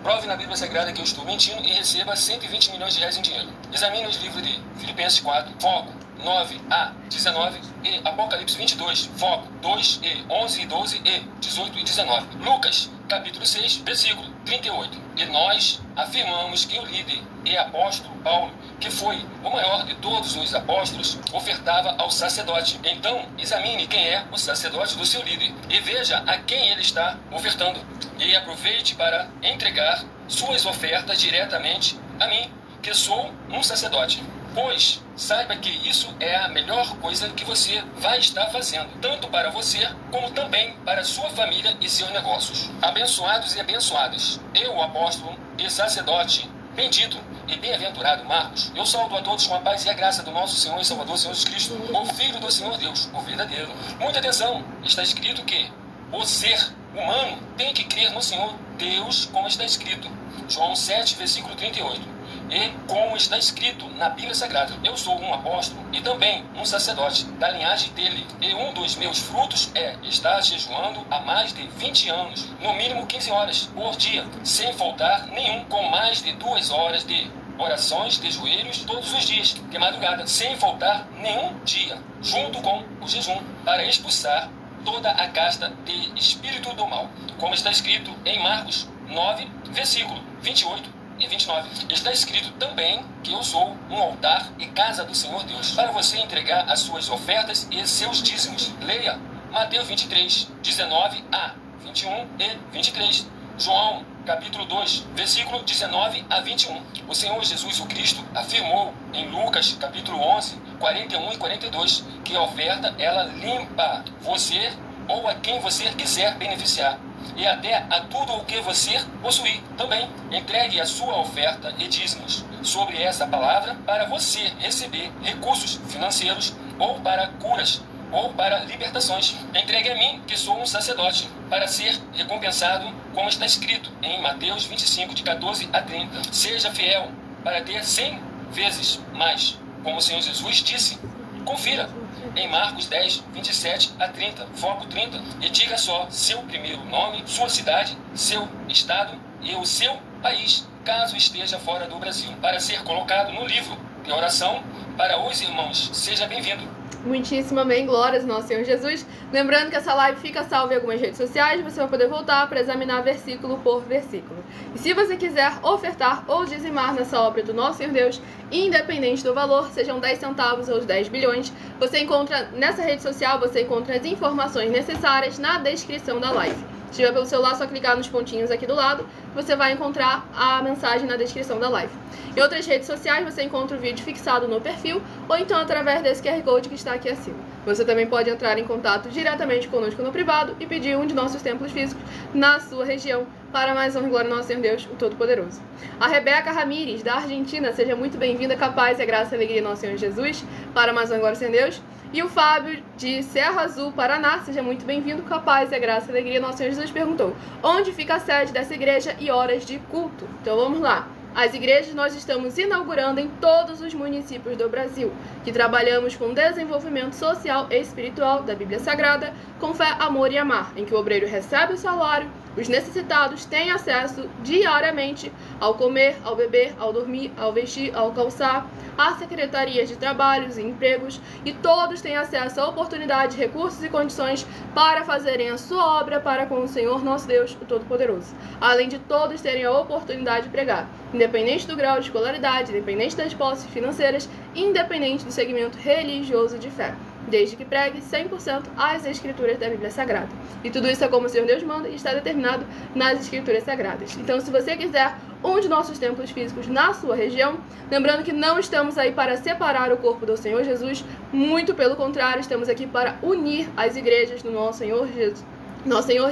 Prove na Bíblia Sagrada que eu estou mentindo e receba 120 milhões de reais em dinheiro. Examine os livros de Filipenses 4, foco 9 a 19 e Apocalipse 22, foco 2 e 11 e 12 e 18 e 19. Lucas, capítulo 6, versículo 38. E nós afirmamos que o líder e apóstolo Paulo, que foi o maior de todos os apóstolos, ofertava ao sacerdote. Então, examine quem é o sacerdote do seu líder e veja a quem ele está ofertando. E aproveite para entregar suas ofertas diretamente a mim, que sou um sacerdote. Pois saiba que isso é a melhor coisa que você vai estar fazendo, tanto para você, como também para sua família e seus negócios. Abençoados e abençoadas, eu, o apóstolo e sacerdote Bendito e bem-aventurado Marcos, eu saúdo a todos com a paz e a graça do nosso Senhor e Salvador Jesus Cristo, o Filho do Senhor Deus, o verdadeiro. Muita atenção, está escrito que o ser humano tem que crer no Senhor Deus, como está escrito. João 7, versículo 38. E como está escrito na Bíblia Sagrada, eu sou um apóstolo e também um sacerdote da linhagem dele. E um dos meus frutos é estar jejuando há mais de 20 anos, no mínimo 15 horas por dia, sem faltar nenhum, com mais de 2 horas de orações de joelhos todos os dias, de madrugada, sem faltar nenhum dia, junto com o jejum, para expulsar toda a casta de espírito do mal, como está escrito em Marcos 9, versículo 28 e 29. Está escrito também que eu sou um altar e casa do Senhor Deus, para você entregar as suas ofertas e seus dízimos. Leia Mateus 23, 19 a 21 e 23. João, capítulo 2, versículo 19 a 21. O Senhor Jesus o Cristo afirmou em Lucas, capítulo 11, 41 e 42, que a oferta, ela limpa você ou a quem você quiser beneficiar, e até a tudo o que você possuir também. Entregue a sua oferta e dízimos sobre essa palavra para você receber recursos financeiros, ou para curas, ou para libertações. Entregue a mim, que sou um sacerdote, para ser recompensado, como está escrito em Mateus 25, de 14 a 30. Seja fiel para ter 100 vezes mais, como o Senhor Jesus disse. Confira em Marcos 10, 27 a 30, foco 30, e diga só seu primeiro nome, sua cidade, seu estado e o seu país, caso esteja fora do Brasil, para ser colocado no livro de oração para os irmãos. Seja bem-vindo. Muitíssimo amém, glórias ao nosso Senhor Jesus. Lembrando que essa live fica salva em algumas redes sociais, você vai poder voltar para examinar versículo por versículo. E se você quiser ofertar ou dizimar nessa obra do nosso Senhor Deus, independente do valor, sejam 10 centavos ou 10 bilhões, você encontra nessa rede social, você encontra as informações necessárias na descrição da live. Se tiver pelo celular, é só clicar nos pontinhos aqui do lado, você vai encontrar a mensagem na descrição da live. Em outras redes sociais, você encontra o vídeo fixado no perfil, ou então através desse QR Code que está aqui acima. Você também pode entrar em contato diretamente conosco no privado e pedir um de nossos templos físicos na sua região, para mais honra e glória ao nosso Senhor Deus, o Todo-Poderoso. A Rebeca Ramírez, da Argentina, seja muito bem-vinda, capaz e a graça e a alegria do nosso Senhor Jesus, para mais honra e glória ao Senhor Deus. E o Fábio, de Serra Azul, Paraná, seja muito bem-vindo, com a paz e a graça e a alegria. Nosso Senhor Jesus perguntou: onde fica a sede dessa igreja e horas de culto? Então vamos lá. As igrejas nós estamos inaugurando em todos os municípios do Brasil, que trabalhamos com o desenvolvimento social e espiritual da Bíblia Sagrada, com fé, amor e amar, em que o obreiro recebe o salário, os necessitados têm acesso diariamente ao comer, ao beber, ao dormir, ao vestir, ao calçar, às secretarias de trabalhos e empregos, e todos têm acesso a oportunidades, recursos e condições para fazerem a sua obra para com o Senhor nosso Deus, o Todo-Poderoso. Além de todos terem a oportunidade de pregar, independente do grau de escolaridade, independente das posses financeiras, independente do segmento religioso de fé, desde que pregue 100% as Escrituras da Bíblia Sagrada. E tudo isso é como o Senhor Deus manda e está determinado nas Escrituras Sagradas. Então, se você quiser um de nossos templos físicos na sua região, lembrando que não estamos aí para separar o corpo do Senhor Jesus, muito pelo contrário, estamos aqui para unir as igrejas do nosso Senhor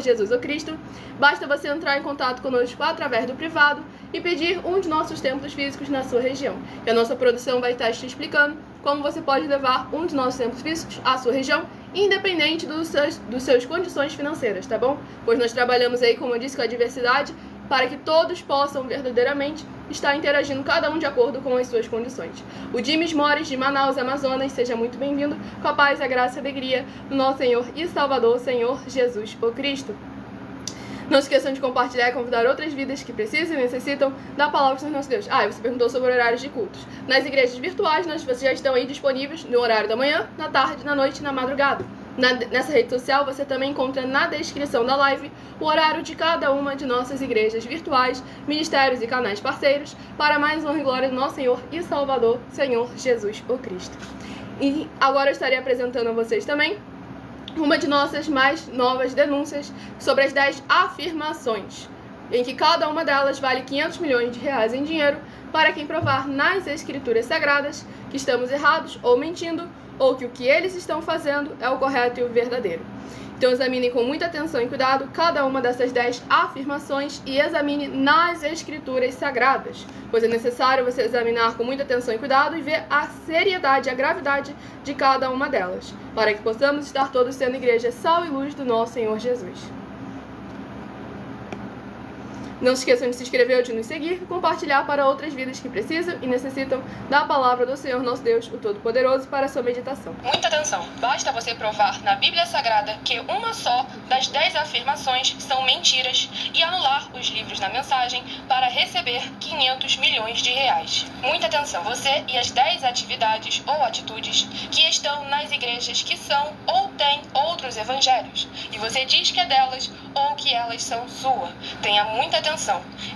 Jesus o Cristo. Basta você entrar em contato conosco através do privado e pedir um de nossos templos físicos na sua região. E a nossa produção vai estar te explicando como você pode levar um de nossos templos físicos à sua região, independente dos seus condições financeiras, tá bom? Pois nós trabalhamos aí, como eu disse, com a diversidade, para que todos possam verdadeiramente estar interagindo, cada um de acordo com as suas condições. O Dimes Mores, de Manaus, Amazonas, seja muito bem-vindo, com a paz, a graça e a alegria do nosso Senhor e Salvador, Senhor Jesus o Cristo. Não se esqueçam de compartilhar e convidar outras vidas que precisam e necessitam da palavra do nosso Deus. E você perguntou sobre horários de cultos. Nas igrejas virtuais, vocês já estão aí disponíveis no horário da manhã, na tarde, na noite e na madrugada. Nessa rede social, você também encontra na descrição da live o horário de cada uma de nossas igrejas virtuais, ministérios e canais parceiros, para mais honra e glória do nosso Senhor e Salvador, Senhor Jesus o Cristo. E agora eu estarei apresentando a vocês também uma de nossas mais novas denúncias sobre as 10 afirmações, em que cada uma delas vale 500 milhões de reais em dinheiro para quem provar nas Escrituras Sagradas que estamos errados ou mentindo, ou que o que eles estão fazendo é o correto e o verdadeiro. Então examine com muita atenção e cuidado cada uma dessas 10 afirmações e examine nas Escrituras Sagradas, pois é necessário você examinar com muita atenção e cuidado e ver a seriedade e a gravidade de cada uma delas, para que possamos estar todos sendo igreja sal e luz do nosso Senhor Jesus. Não se esqueçam de se inscrever ou de nos seguir e compartilhar para outras vidas que precisam e necessitam da palavra do Senhor nosso Deus, o Todo-Poderoso, para a sua meditação. Muita atenção! Basta você provar na Bíblia Sagrada que uma só das 10 afirmações são mentiras e anular os livros na mensagem para receber 500 milhões de reais. Muita atenção! Você e as 10 atividades ou atitudes que estão nas igrejas que são ou têm outros evangelhos e você diz que é delas ou que elas são sua. Tenha muita atenção!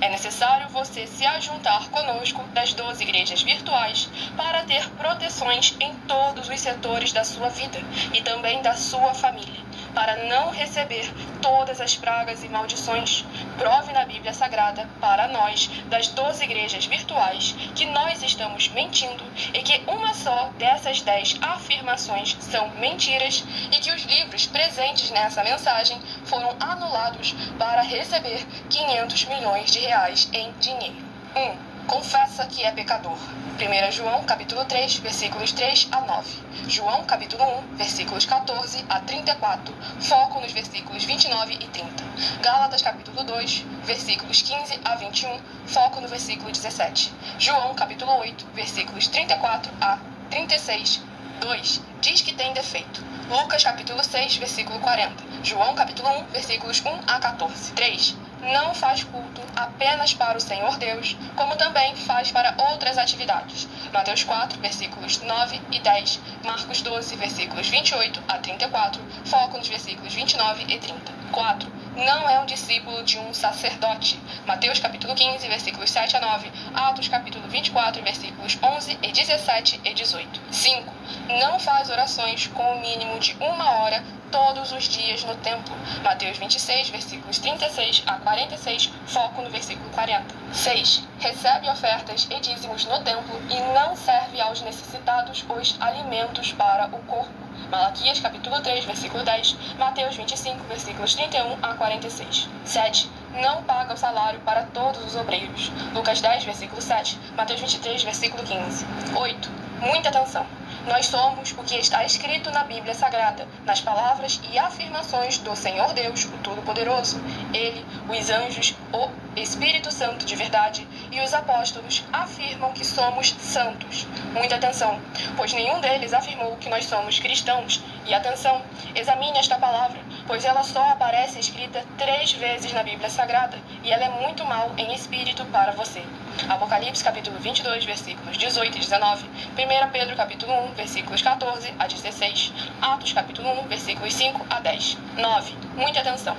É necessário você se ajuntar conosco das 12 igrejas virtuais para ter proteções em todos os setores da sua vida e também da sua família, para não receber todas as pragas e maldições. Prove na Bíblia Sagrada para nós, das 12 igrejas virtuais, que nós estamos mentindo e que uma só dessas 10 afirmações são mentiras e que os livros presentes nessa mensagem foram anulados para receber 500 milhões de reais em dinheiro. 1. Confessa que é pecador. 1 João, capítulo 3, versículos 3 a 9. João, capítulo 1, versículos 14 a 34. Foco nos versículos 29 e 30. Gálatas, capítulo 2, versículos 15 a 21. Foco no versículo 17. João, capítulo 8, versículos 34 a 36. 2. Diz que tem defeito. Lucas, capítulo 6, versículo 40. João, capítulo 1, versículos 1 a 14. 3. Não faz culto apenas para o Senhor Deus, como também faz para outras atividades. Mateus 4, versículos 9 e 10. Marcos 12, versículos 28 a 34. Foco nos versículos 29 e 30. 4. Não é um discípulo de um sacerdote. Mateus capítulo 15, versículos 7 a 9. Atos capítulo 24, versículos 11 e 17 e 18. 5. Não faz orações com o mínimo de 1 hora todos os dias no templo. Mateus 26, versículos 36 a 46. Foco no versículo 40. 6. Recebe ofertas e dízimos no templo e não serve aos necessitados os alimentos para o corpo. Malaquias capítulo 3, versículo 10, Mateus 25, versículos 31 a 46. 7. Não paga o salário para todos os obreiros. Lucas 10, versículo 7, Mateus 23, versículo 15. 8. Muita atenção! Nós somos o que está escrito na Bíblia Sagrada, nas palavras e afirmações do Senhor Deus, o Todo-Poderoso. Ele, os anjos, o Espírito Santo de verdade e os apóstolos afirmam que somos santos. Muita atenção, pois nenhum deles afirmou que nós somos cristãos. E atenção, examine esta palavra, pois ela só aparece escrita 3 vezes na Bíblia Sagrada e ela é muito mal em espírito para você. Apocalipse capítulo 22, versículos 18 e 19. 1 Pedro capítulo 1, versículos 14 a 16. Atos capítulo 1, versículos 5 a 10. 9. Muita atenção.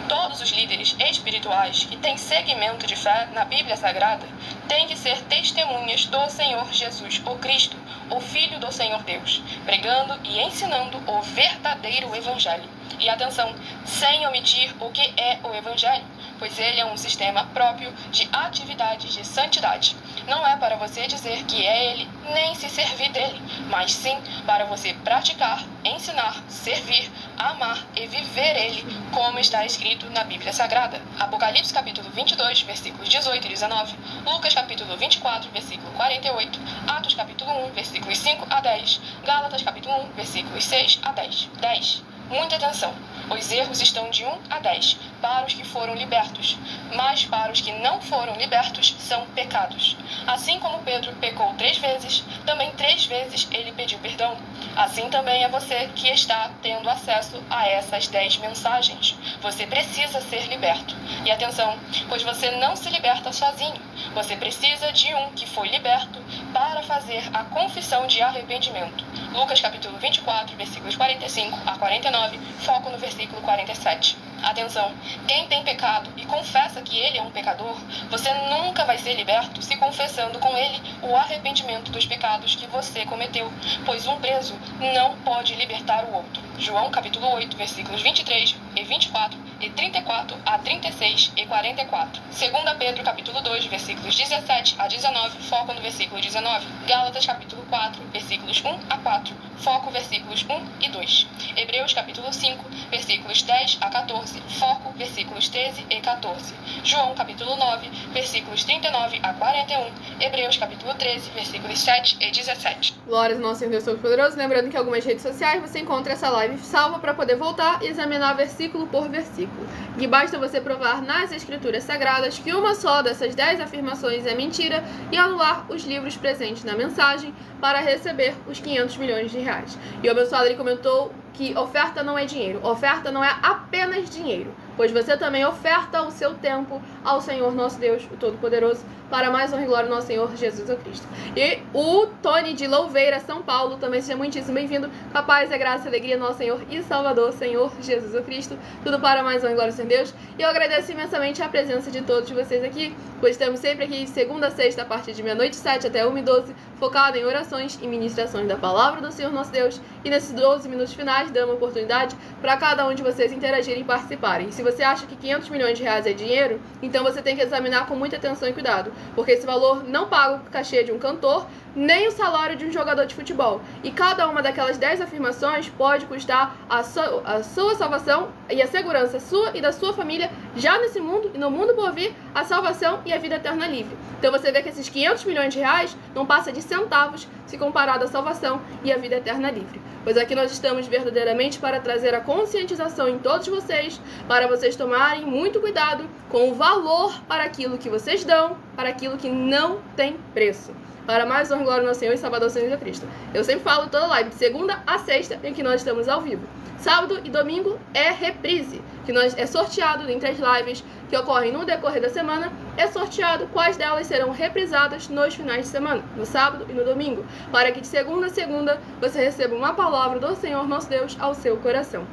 Todos os líderes espirituais que têm segmento de fé na Bíblia Sagrada têm que ser testemunhas do Senhor Jesus, o Cristo, o Filho do Senhor Deus, pregando e ensinando o verdadeiro Evangelho. E atenção, sem omitir o que é o Evangelho, pois ele é um sistema próprio de atividades de santidade. Não é para você dizer que é ele, nem se servir dele, mas sim para você praticar, ensinar, servir, amar e viver ele, como está escrito na Bíblia Sagrada. Apocalipse capítulo 22, versículos 18 e 19. Lucas capítulo 24, versículo 48. Atos capítulo 1, versículos 5 a 10. Gálatas capítulo 1, versículos 6 a 10. 10. Muita atenção! Os erros estão de 1 a 10 para os que foram libertos, mas para os que não foram libertos são pecados. Assim como Pedro pecou 3 vezes, também 3 vezes ele pediu perdão. Assim também é você que está tendo acesso a essas 10 mensagens. Você precisa ser liberto. E atenção, pois você não se liberta sozinho. Você precisa de um que foi liberto para fazer a confissão de arrependimento. Lucas capítulo 24, versículos 45 a 49, foco no versículo 47. Atenção, quem tem pecado e confessa que ele é um pecador, você nunca vai ser liberto se confessando com ele o arrependimento dos pecados que você cometeu, pois um preso não pode libertar o outro. João capítulo 8, versículos 23 e 24 e 34 a 36 e 44. 2 Pedro capítulo 2, versículos 17 a 19, foco no versículo 19. Gálatas capítulo 4, versículos 1 a 4, foco versículos 1 e 2. Hebreus capítulo 5, versículos 10 a 14, foco versículos 13 e 14. João capítulo 9, versículos 39 a 41. Hebreus capítulo 13, versículos 7 e 17. Glórias ao nosso Senhor Deus Todo-Poderoso. Lembrando que em algumas redes sociais você encontra essa live salva para poder voltar e examinar versículo por versículo. E basta você provar nas Escrituras Sagradas que uma só dessas 10 afirmações é mentira e anular os livros presentes na mensagem para receber os 500 milhões de reais. E o abençoado ele comentou que oferta não é dinheiro, oferta não é apenas dinheiro, pois você também oferta o seu tempo ao Senhor nosso Deus, o Todo-Poderoso, para mais honra e glória do nosso Senhor Jesus Cristo. E o Tony de Louveira, São Paulo, também seja muitíssimo bem-vindo. Com a paz, a graça e a alegria do nosso Senhor e Salvador, Senhor Jesus Cristo. Tudo para mais honra e glória do Senhor Deus. E eu agradeço imensamente a presença de todos vocês aqui, pois estamos sempre aqui, segunda a sexta, a partir de meia-noite 7 até 1h12, focado em orações e ministrações da palavra do Senhor nosso Deus. E nesses 12 minutos finais, damos uma oportunidade para cada um de vocês interagirem e participarem. E se você acha que 500 milhões de reais é dinheiro, então você tem que examinar com muita atenção e cuidado, porque esse valor não paga o cachê de um cantor, nem o salário de um jogador de futebol. E cada uma daquelas 10 afirmações pode custar a sua salvação e a segurança sua e da sua família já nesse mundo e no mundo por vir, a salvação e a vida eterna livre. Então você vê que esses 500 milhões de reais não passa de centavos se comparado à salvação e à vida eterna livre. Pois aqui nós estamos verdadeiramente para trazer a conscientização em todos vocês, para vocês tomarem muito cuidado com o valor para aquilo que vocês dão, para aquilo que não tem preço. Para mais honra e glória ao nosso Senhor e Salvador Jesus Cristo. Eu sempre falo toda live, de segunda a sexta, em que nós estamos ao vivo. Sábado e domingo é reprise, que é sorteado entre as lives que ocorrem no decorrer da semana, é sorteado quais delas serão reprisadas nos finais de semana, no sábado e no domingo, para que de segunda a segunda você receba uma palavra do Senhor nosso Deus ao seu coração.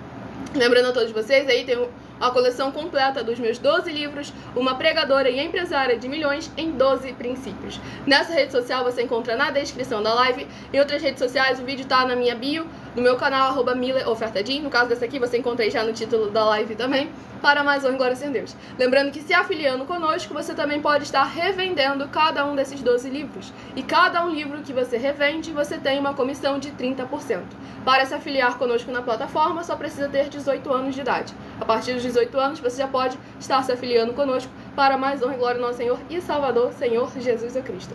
Lembrando a todos vocês, aí tem a coleção completa dos meus 12 livros, Uma Pregadora e Empresária de Milhões em 12 Princípios. Nessa rede social você encontra na descrição da live. Em outras redes sociais o vídeo está na minha bio, no meu canal, @mileofertadim. No caso dessa aqui você encontra aí já no título da live também. Para mais honra e glória a Deus. Lembrando que se afiliando conosco, você também pode estar revendendo cada um desses 12 livros. E cada um livro que você revende, você tem uma comissão de 30%. Para se afiliar conosco na plataforma, só precisa ter 18 anos de idade. A partir dos 18 anos, você já pode estar se afiliando conosco para mais honra e glória do nosso Senhor e Salvador, Senhor Jesus Cristo.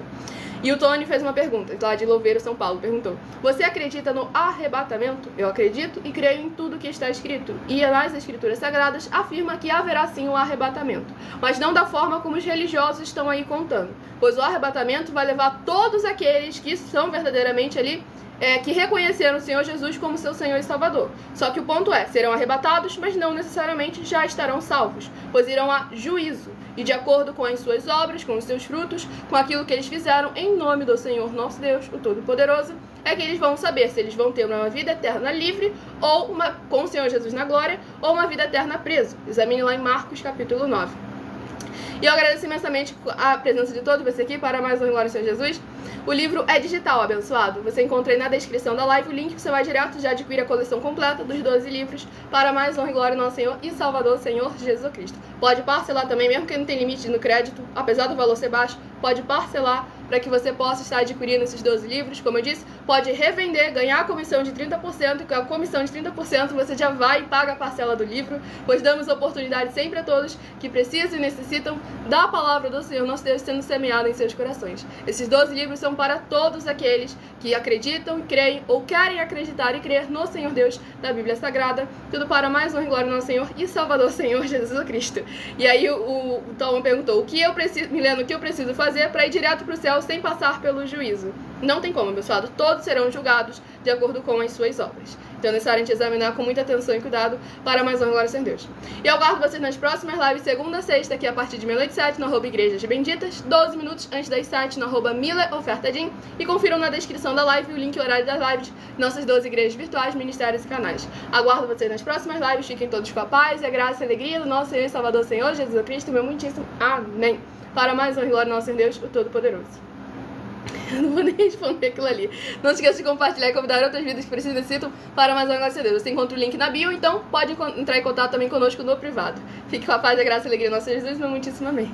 E o Tony fez uma pergunta, lá de Louveira, São Paulo, perguntou: você acredita no arrebatamento? Eu acredito e creio em tudo que está escrito. E nas Escrituras Sagradas afirma que haverá sim um arrebatamento, mas não da forma como os religiosos estão aí contando, pois o arrebatamento vai levar todos aqueles que são verdadeiramente ali, que reconheceram o Senhor Jesus como seu Senhor e Salvador. Só que o ponto serão arrebatados, mas não necessariamente já estarão salvos, pois irão a juízo, e de acordo com as suas obras, com os seus frutos, com aquilo que eles fizeram em nome do Senhor nosso Deus, o Todo-Poderoso, é que eles vão saber se eles vão ter uma vida eterna livre, ou com o Senhor Jesus na glória, ou uma vida eterna preso. Examine lá em Marcos capítulo 9. E eu agradeço imensamente a presença de todos vocês aqui para mais honra e glória ao Senhor Jesus. O livro é digital, abençoado. Você encontra aí na descrição da live o link que você vai direto, já adquire a coleção completa dos 12 livros para mais honra e glória ao nosso Senhor e Salvador, Senhor Jesus Cristo. Pode parcelar também, mesmo que não tem limite no crédito, apesar do valor ser baixo, pode parcelar para que você possa estar adquirindo esses 12 livros. Como eu disse, pode revender, ganhar a comissão de 30%, e com a comissão de 30% você já vai e paga a parcela do livro, pois damos oportunidade sempre a todos que precisam e necessitam da palavra do Senhor nosso Deus sendo semeada em seus corações. Esses 12 livros são para todos aqueles que acreditam, creem ou querem acreditar e crer no Senhor Deus da Bíblia Sagrada, tudo para mais honra e glória do nosso Senhor e Salvador, Senhor Jesus Cristo. E aí o Tom perguntou: o que eu preciso fazer para ir direto para o céu sem passar pelo juízo? Não tem como, abençoado. Todos serão julgados de acordo com as suas obras. Então é necessário a gente examinar com muita atenção e cuidado para mais honra e glória a Deus. E eu aguardo vocês nas próximas lives, segunda a sexta, aqui a partir de meia-noite 7, no @Igrejas Benditas, 12 minutos antes das 7, no @MileOfertadim. E confiram na descrição da live o link e horário das lives, nossas 12 igrejas virtuais, ministérios e canais. Aguardo vocês nas próximas lives. Fiquem todos com a paz e a graça e a alegria do nosso Senhor e Salvador, Senhor Jesus Cristo, meu muitíssimo amém. Para mais honra e glória ao nosso Deus, o Todo-Poderoso. Eu não vou nem responder aquilo ali. Não se esqueça de compartilhar e convidar outras vidas que precisam e necessitam para mais uma glória a Deus. Você encontra o link na bio, então pode entrar em contato também conosco no privado. Fique com a paz, a graça e a alegria do nosso Jesus, meu muitíssimo amém.